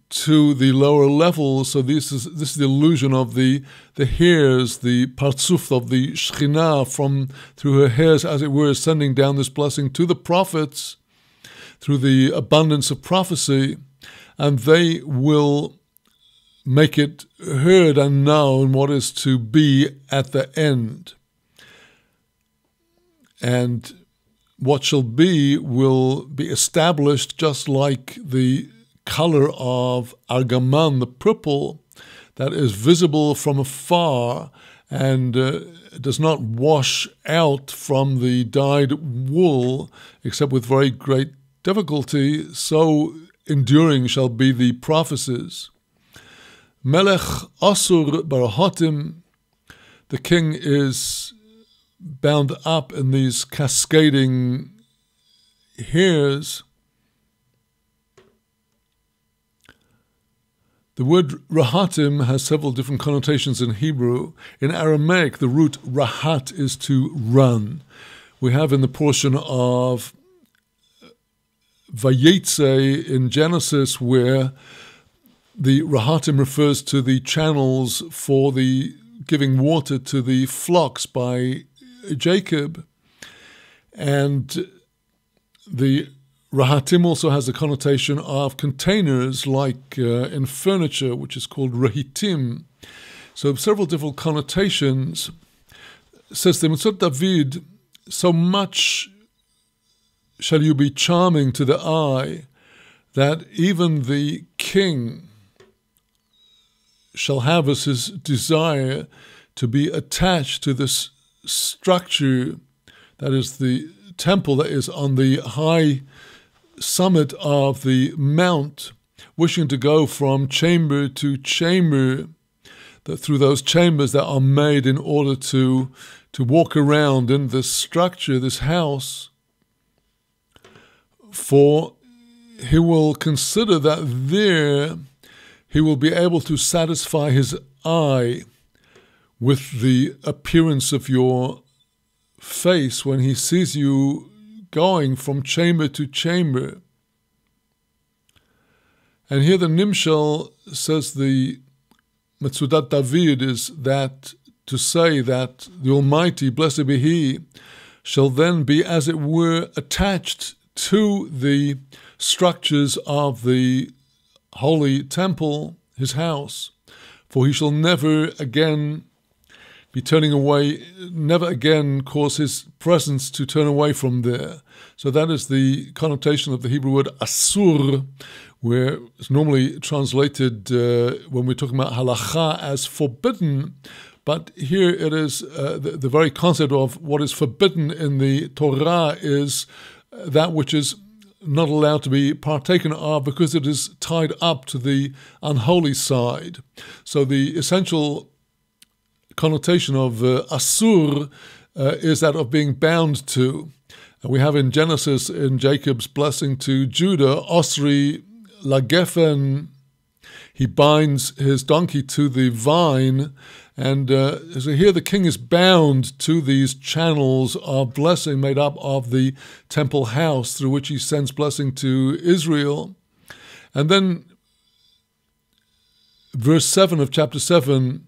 to the lower levels. So this is the illusion of the hairs, the partsuf of the Shekhinah through her hairs, as it were, sending down this blessing to the prophets through the abundance of prophecy, and they will make it heard and known what is to be at the end. And what shall be will be established just like the color of argaman, the purple, that is visible from afar and does not wash out from the dyed wool except with very great difficulty, so enduring shall be the prophecies. Melech Asur Barahatim, the king is bound up in these cascading hairs. The word rahatim has several different connotations in Hebrew. In Aramaic, the root rahat is to run. We have in the portion of Vayetze in Genesis where the rahatim refers to the channels for the giving water to the flocks by Jacob. And the rahatim also has the connotation of containers, like in furniture, which is called rahitim. So several different connotations. Says the Mitzvot David, so much shall you be charming to the eye that even the king shall have as his desire to be attached to this structure that is the temple that is on the high summit of the mount, wishing to go from chamber to chamber. through those chambers that are made in order to walk around in this structure, this house. For he will consider that there he will be able to satisfy his eye with the appearance of your face when he sees you going from chamber to chamber. And here the Nimshal says the Metzudat David is that to say that the Almighty, blessed be He, shall then be, as it were, attached to the structures of the holy temple, his house, for he shall never again be turning away, never again cause his presence to turn away from there. So that is the connotation of the Hebrew word asur, where it's normally translated when we're talking about halacha as forbidden, but here it is the very concept of what is forbidden in the Torah is that which is not allowed to be partaken of because it is tied up to the unholy side. So the essential connotation of asur is that of being bound to. And we have in Genesis, in Jacob's blessing to Judah, Osri Lagefen, he binds his donkey to the vine, and so here the king is bound to these channels of blessing made up of the temple house through which he sends blessing to Israel. And then verse 7 of chapter 7,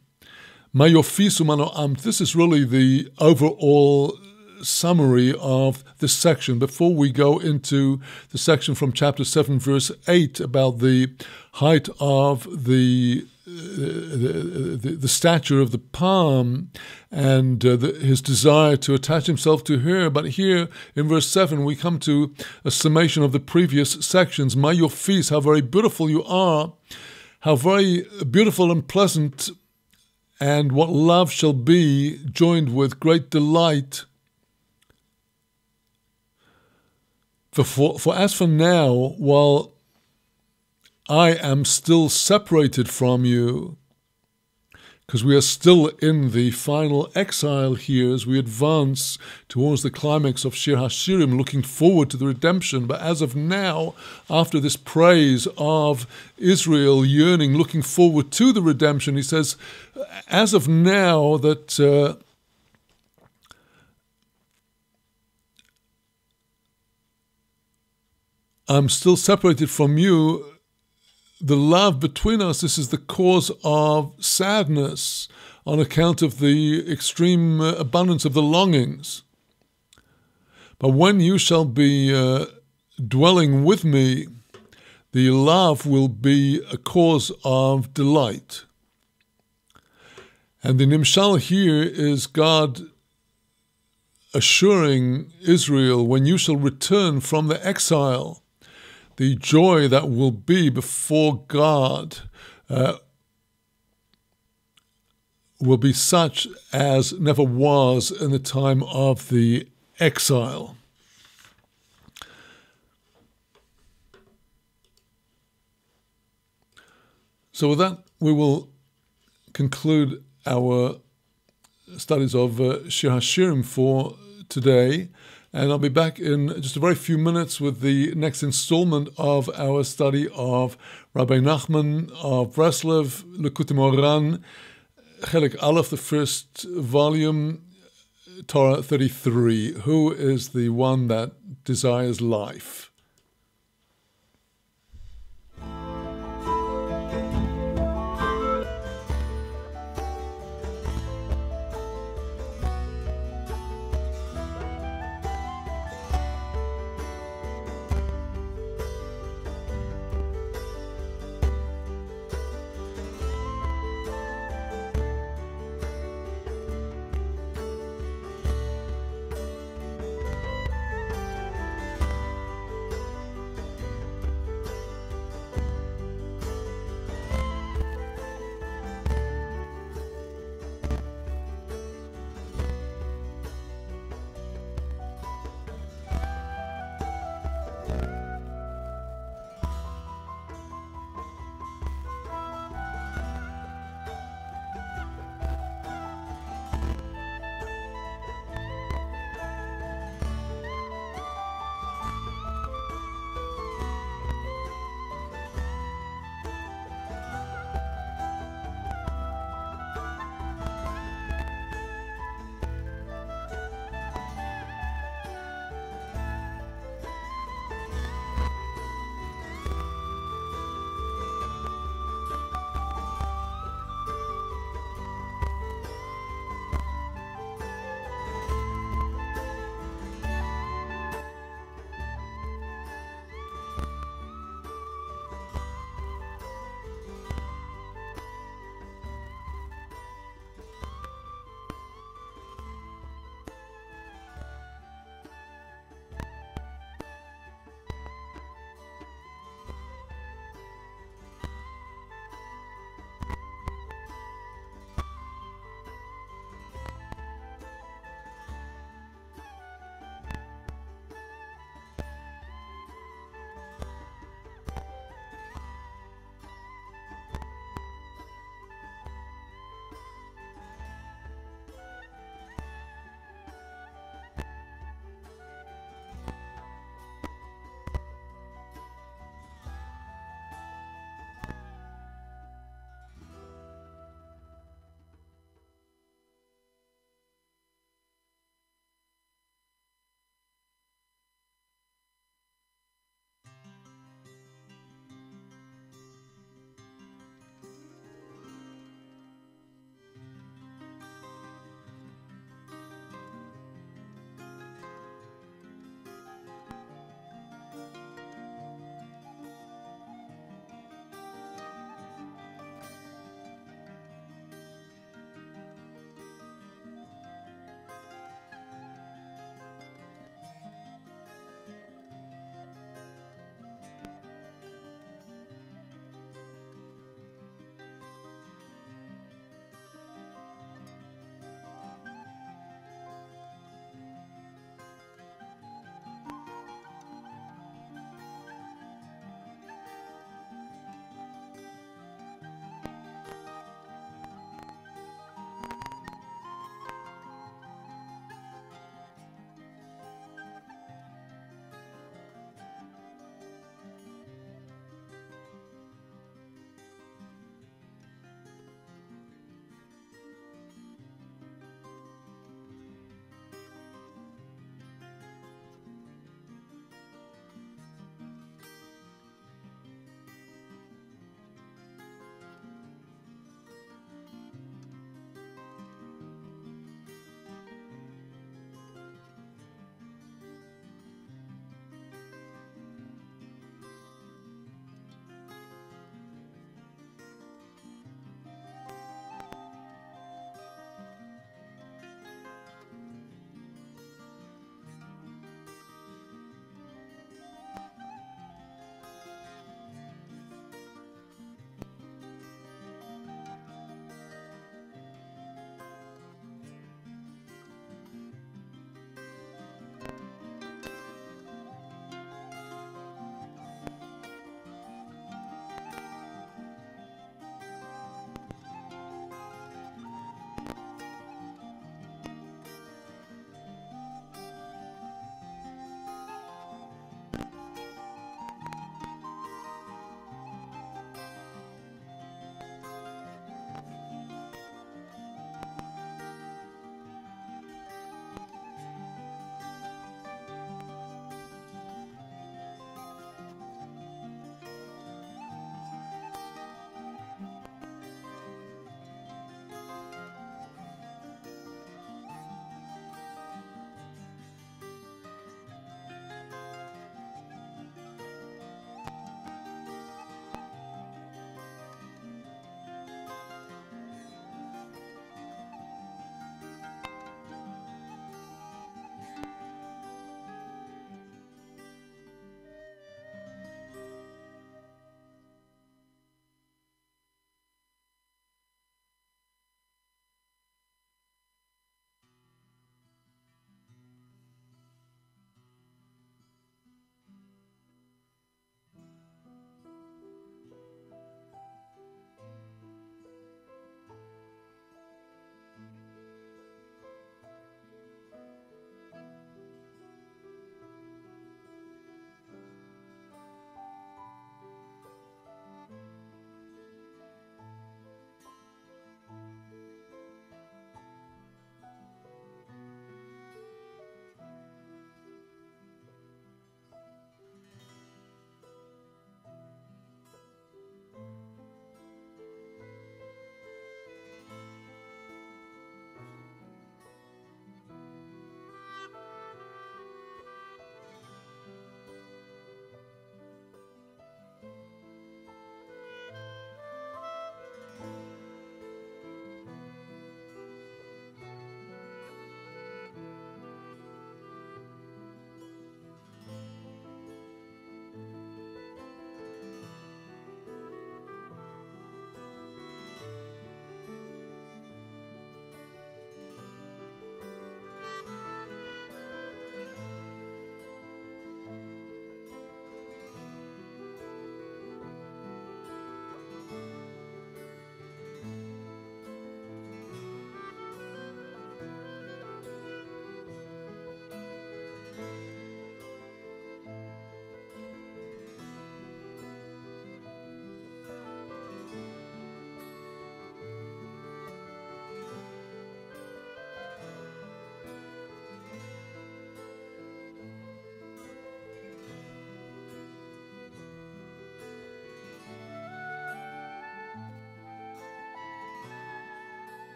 Mayofisu mano amt. This is really the overall summary of this section before we go into the section from chapter 7 verse 8 about the height of the stature of the palm and his desire to attach himself to her. But here in verse 7 we come to a summation of the previous sections. Mayofis, how very beautiful you are, how very beautiful and pleasant, and what love shall be joined with great delight. For as for now, while I am still separated from you, because we are still in the final exile here as we advance towards the climax of Shir HaShirim, looking forward to the redemption. But as of now, after this praise of Israel yearning, looking forward to the redemption, he says, as of now that I'm still separated from you, the love between us, this is the cause of sadness on account of the extreme abundance of the longings. But when you shall be dwelling with me, the love will be a cause of delight. And the Nimshal here is God assuring Israel, when you shall return from the exile, the joy that will be before God will be such as never was in the time of the exile. So with that, we will conclude our studies of Shir HaShirim for today. And I'll be back in just a very few minutes with the next installment of our study of Rabbi Nachman of Breslev, Likutei Moharan, Chelik Aleph, the first volume, Torah 33. Who is the one that desires life?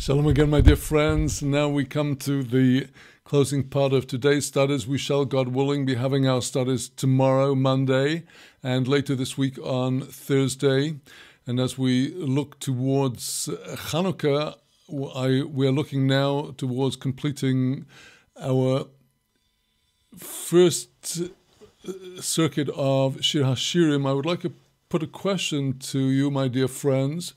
Shalom again, my dear friends. Now we come to the closing part of today's studies. We shall, God willing, be having our studies tomorrow, Monday, and later this week on Thursday. And as we look towards Hanukkah, we are looking now towards completing our first circuit of Shir HaShirim. I would like to put a question to you, my dear friends.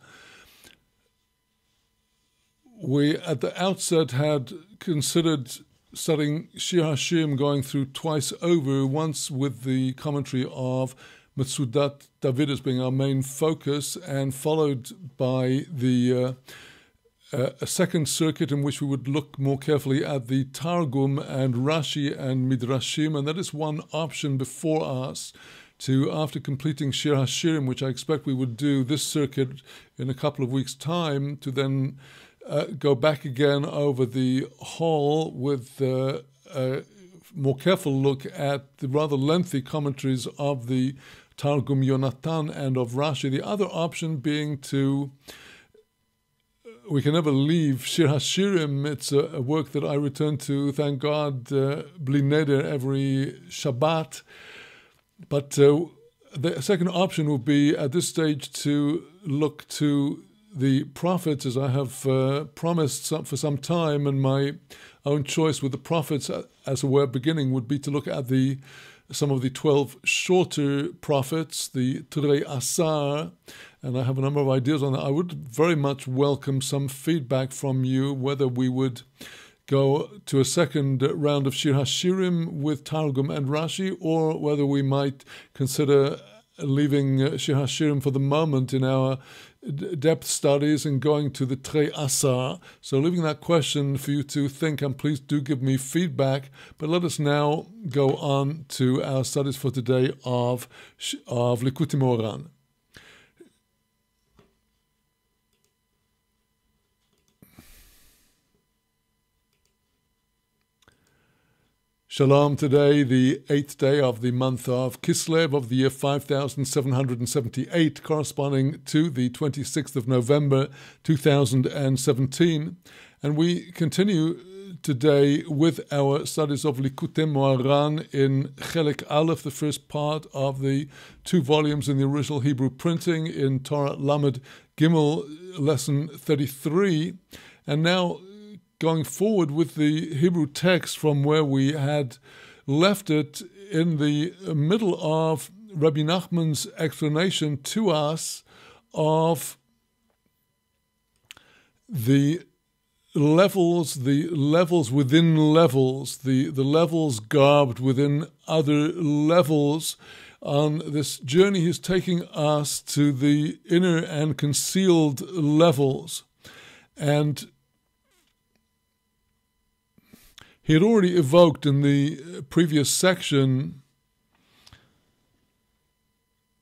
We, at the outset, had considered studying Shir HaShirim, going through twice over, once with the commentary of Metzudat David as being our main focus, and followed by the a second circuit in which we would look more carefully at the Targum and Rashi and Midrashim, and that is one option before us to, after completing Shir HaShirim, which I expect we would do this circuit in a couple of weeks' time, to then go back again over the whole with a more careful look at the rather lengthy commentaries of the Targum Yonatan and of Rashi. The other option being to, we can never leave Shir HaShirim. It's a work that I return to, thank God, bli neder every Shabbat. But the second option would be, at this stage, to look to the prophets, as I have promised for some time, and my own choice with the prophets as a way of beginning would be to look at some of the 12 shorter prophets, the Turei Asar, and I have a number of ideas on that. I would very much welcome some feedback from you, whether we would go to a second round of Shir HaShirim with Targum and Rashi, or whether we might consider leaving Shir HaShirim for the moment in our depth studies and going to the Trei Asar. So leaving that question for you to think, and please do give me feedback. But let us now go on to our studies for today of Likutei Moharan. Shalom, today, the 8th day of the month of Kislev of the year 5778, corresponding to the 26th of November 2017. And we continue today with our studies of Likutei Moharan in Chelek Aleph, the first part of the 2 volumes in the original Hebrew printing in Torah Lamed Gimel, lesson 33. And now, going forward with the Hebrew text from where we had left it in the middle of Rabbi Nachman's explanation to us of the levels within levels, the levels garbed within other levels. On this journey, he's taking us to the inner and concealed levels. And he had already evoked in the previous section,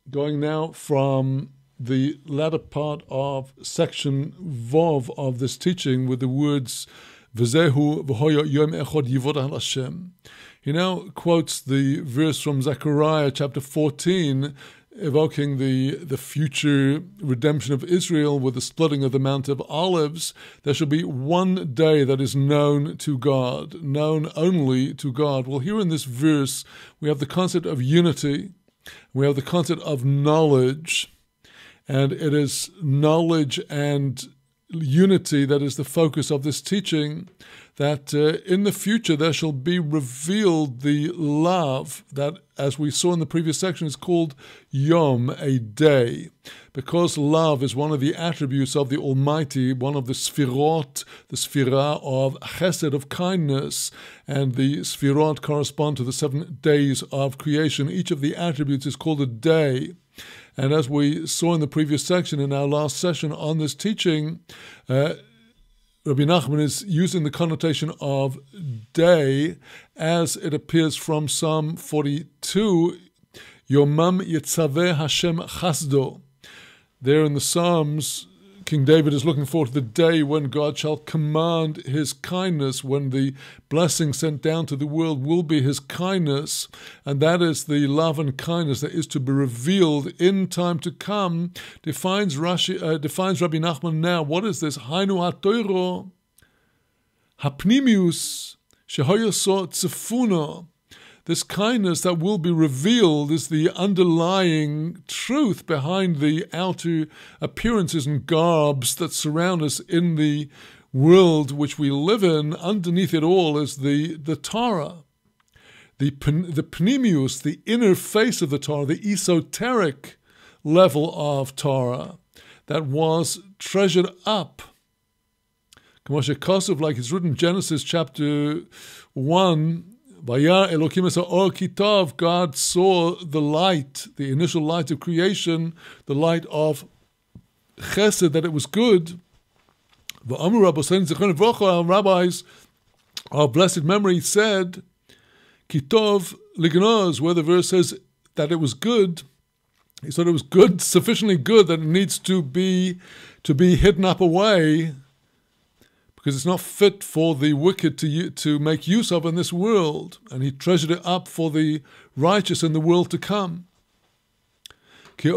going now from the latter part of section Vov of this teaching with the words V'zehu v'hoya yom echad yivodach Hashem. He now quotes the verse from Zechariah chapter 14, evoking the future redemption of Israel with the splitting of the Mount of Olives. There shall be one day that is known to God, known only to God. Well, here in this verse, we have the concept of unity, we have the concept of knowledge, and it is knowledge and unity that is the focus of this teaching, that in the future there shall be revealed the love that, as we saw in the previous section, is called Yom, a day, because love is one of the attributes of the Almighty, one of the Sfirot, the Sfirah of Chesed, of kindness, and the Sfirot correspond to the 7 days of creation. Each of the attributes is called a day. And as we saw in the previous section, in our last session on this teaching, Rabbi Nachman is using the connotation of day as it appears from Psalm 42, Yomam Yitzaveh Hashem Chasdo. There in the Psalms, King David is looking forward to the day when God shall command his kindness, when the blessing sent down to the world will be his kindness, and that is the love and kindness that is to be revealed in time to come. Defines Rabbi Nachman now. What is this? Hainu ha-Torah hapnimius shehoyoso tzefuna. This kindness that will be revealed is the underlying truth behind the outer appearances and garbs that surround us in the world which we live in. Underneath it all is the Torah, the pnimius, the inner face of the Torah, the esoteric level of Torah that was treasured up. Like it's written in Genesis chapter 1, God saw the light, the initial light of creation, the light of chesed, that it was good. Our rabbis, our blessed memory said, Kitov lignoz, where the verse says that it was good. He said it was good, sufficiently good that it needs to be hidden up away, because it's not fit for the wicked to make use of in this world. And he treasured it up for the righteous in the world to come. The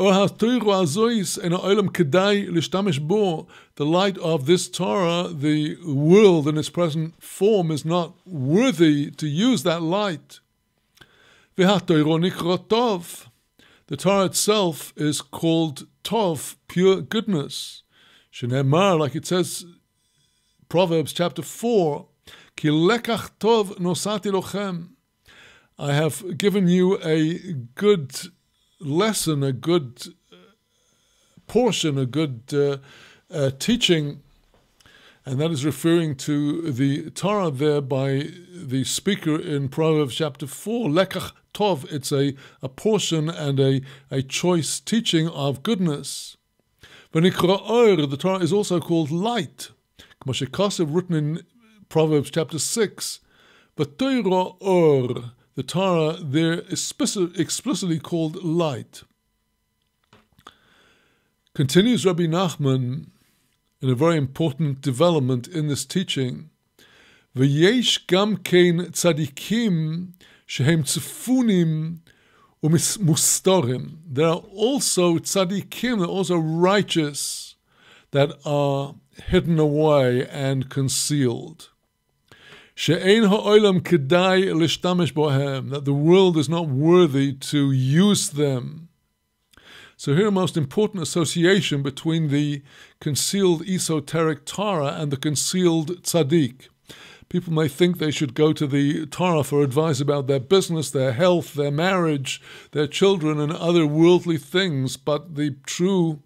light of this Torah, the world in its present form, is not worthy to use that light. The Torah itself is called Tov, pure goodness. Like it says, Proverbs chapter 4, Ki lekach tov nosati lochem. I have given you a good lesson, a good portion, a good teaching, and that is referring to the Torah there by the speaker in Proverbs chapter 4. Lekach tov, it's a portion and a choice teaching of goodness. V'nikra or, the Torah is also called light. Moshe Kosev, written in Proverbs chapter 6, but Torah or, the Torah there is explicitly called light. Continues Rabbi Nachman in a very important development in this teaching. V'yesh gam kein tzadikim shehem tzefunim u'mustorim. There are also tzadikim, there are also righteous, that are hidden away and concealed. She'ein ha'olam kedai l'shtamesh bohem, that the world is not worthy to use them. So here a most important association between the concealed esoteric Torah and the concealed tzaddik. People may think they should go to the Torah for advice about their business, their health, their marriage, their children, and other worldly things, but the true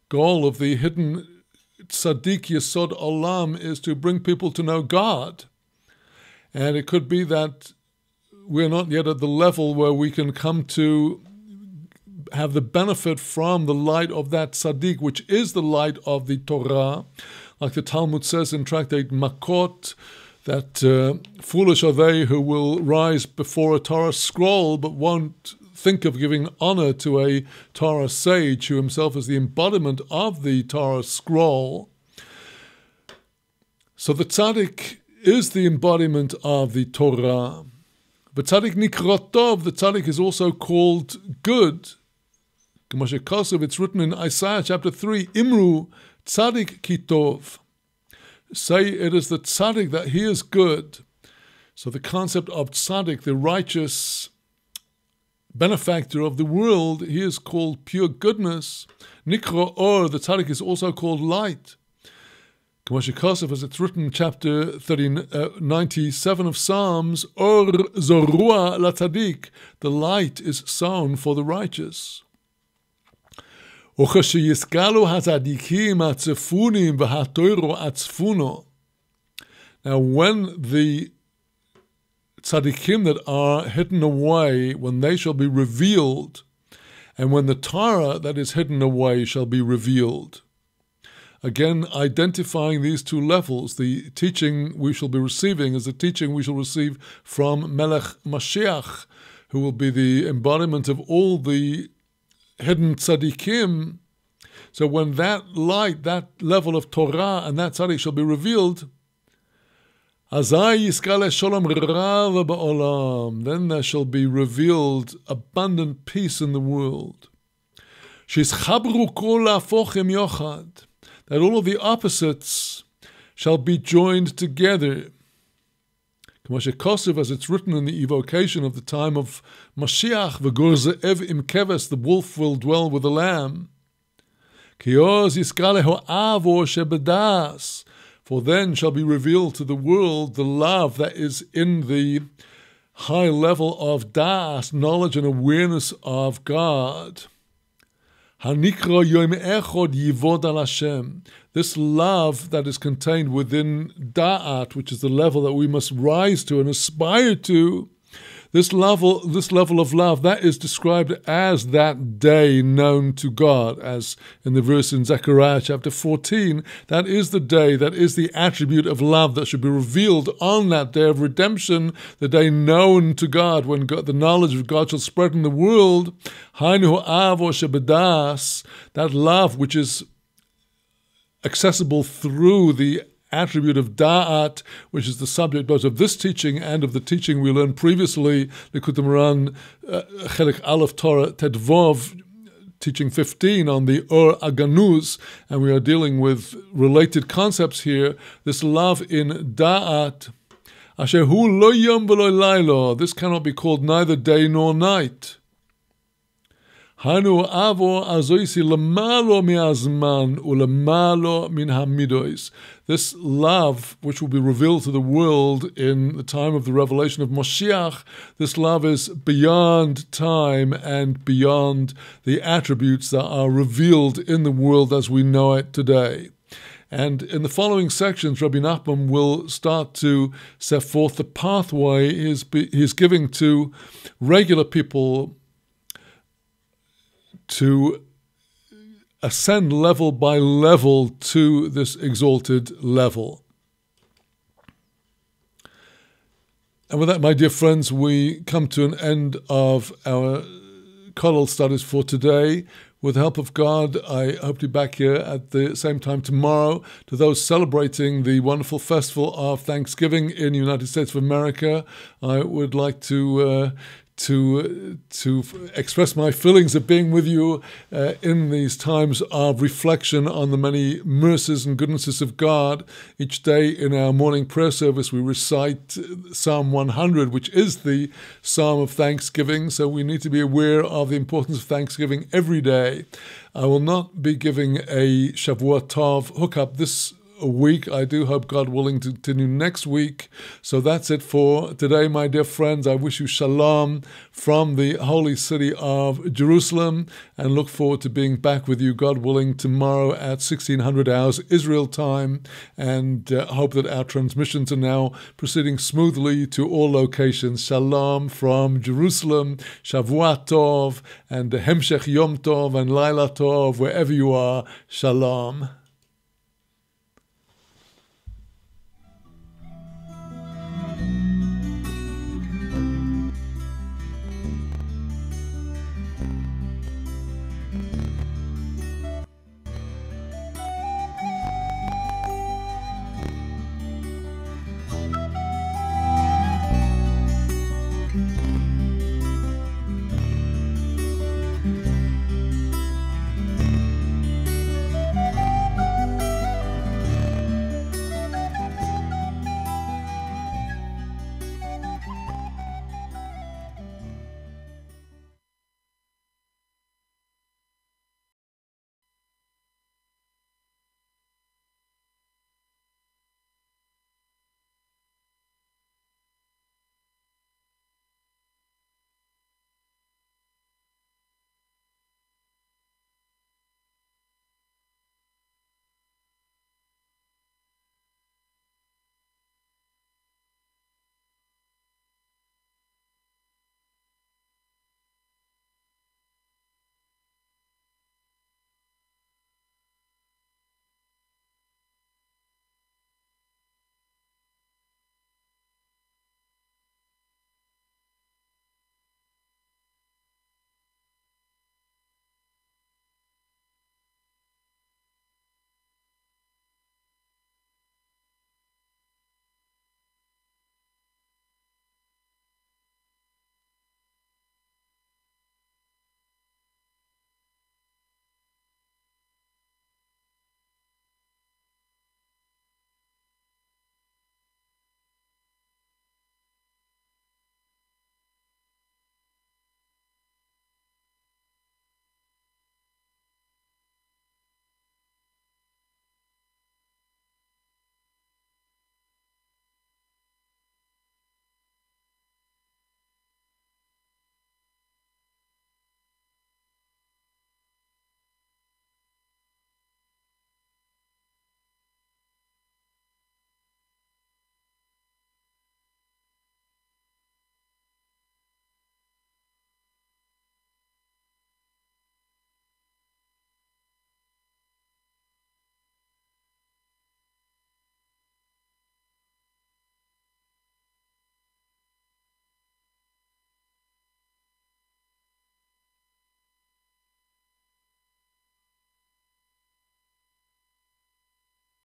goal of the hidden tzaddik yesod olam is to bring people to know God. And it could be that we're not yet at the level where we can come to have the benefit from the light of that tzaddik, which is the light of the Torah. Like the Talmud says in Tractate Makot, that foolish are they who will rise before a Torah scroll but won't think of giving honor to a Torah sage who himself is the embodiment of the Torah scroll. So the tzaddik is the embodiment of the Torah. But tzaddik nikra tov, the tzaddik is also called good. Moshe Kosev, it's written in Isaiah chapter 3, Imru tzaddik ki tov. Say it is the tzaddik that he is good. So the concept of tzaddik, the righteous benefactor of the world, he is called pure goodness. Nikra or, the tzaddik is also called light. Moshe Kosev, as it's written in chapter 97 of Psalms, Or zorua la tzaddik, the light is sown for the righteous. Now when the tzaddikim that are hidden away, when they shall be revealed, and when the Torah that is hidden away shall be revealed. Again, identifying these two levels, the teaching we shall be receiving is the teaching we shall receive from Melech Mashiach, who will be the embodiment of all the hidden tzaddikim, So when that light, that level of Torah and that tzaddik shall be revealed, then there shall be revealed abundant peace in the world. That all of the opposites shall be joined together. As it's written in the evocation of the time of Mashiach, the wolf will dwell with the lamb. For then shall be revealed to the world the love that is in the high level of das, knowledge and awareness of God. This love that is contained within da'at, which is the level that we must rise to and aspire to, this level of love, that is described as that day known to God, as in the verse in Zechariah chapter 14. That is the day, that is the attribute of love that should be revealed on that day of redemption, the day known to God, when God, the knowledge of God shall spread in the world. That love which is accessible through the attribute of da'at, which is the subject both of this teaching and of the teaching we learned previously, Likutei Moharan, Chelik Aleph Torah Tedvov, teaching 15 on the Or Aganuz, and we are dealing with related concepts here. This love in da'at, Asher hu lo yom v'lo laylo, this cannot be called neither day nor night. Hanu avo azoisi lemalo mi'azman ulemalo min hamidois. This love, which will be revealed to the world in the time of the revelation of Moshiach, this love is beyond time and beyond the attributes that are revealed in the world as we know it today. And in the following sections, Rabbi Nachman will start to set forth the pathway he's giving to regular people to ascend level by level to this exalted level. And with that, my dear friends, we come to an end of our Kollel studies for today. With the help of God, I hope to be back here at the same time tomorrow. To those celebrating the wonderful festival of Thanksgiving in the United States of America, I would like to express my feelings of being with you in these times of reflection on the many mercies and goodnesses of God. Each day in our morning prayer service, we recite Psalm 100, which is the Psalm of Thanksgiving. So we need to be aware of the importance of Thanksgiving every day. I will not be giving a Shavua Tov hookup this week. I do hope, God willing, to continue next week. So that's it for today, my dear friends. I wish you shalom from the holy city of Jerusalem, and look forward to being back with you, God willing, tomorrow at 1600 hours Israel time, and hope that our transmissions are now proceeding smoothly to all locations. Shalom from Jerusalem, Shavua Tov, and Hemshech Yom Tov and Laila Tov, wherever you are. Shalom.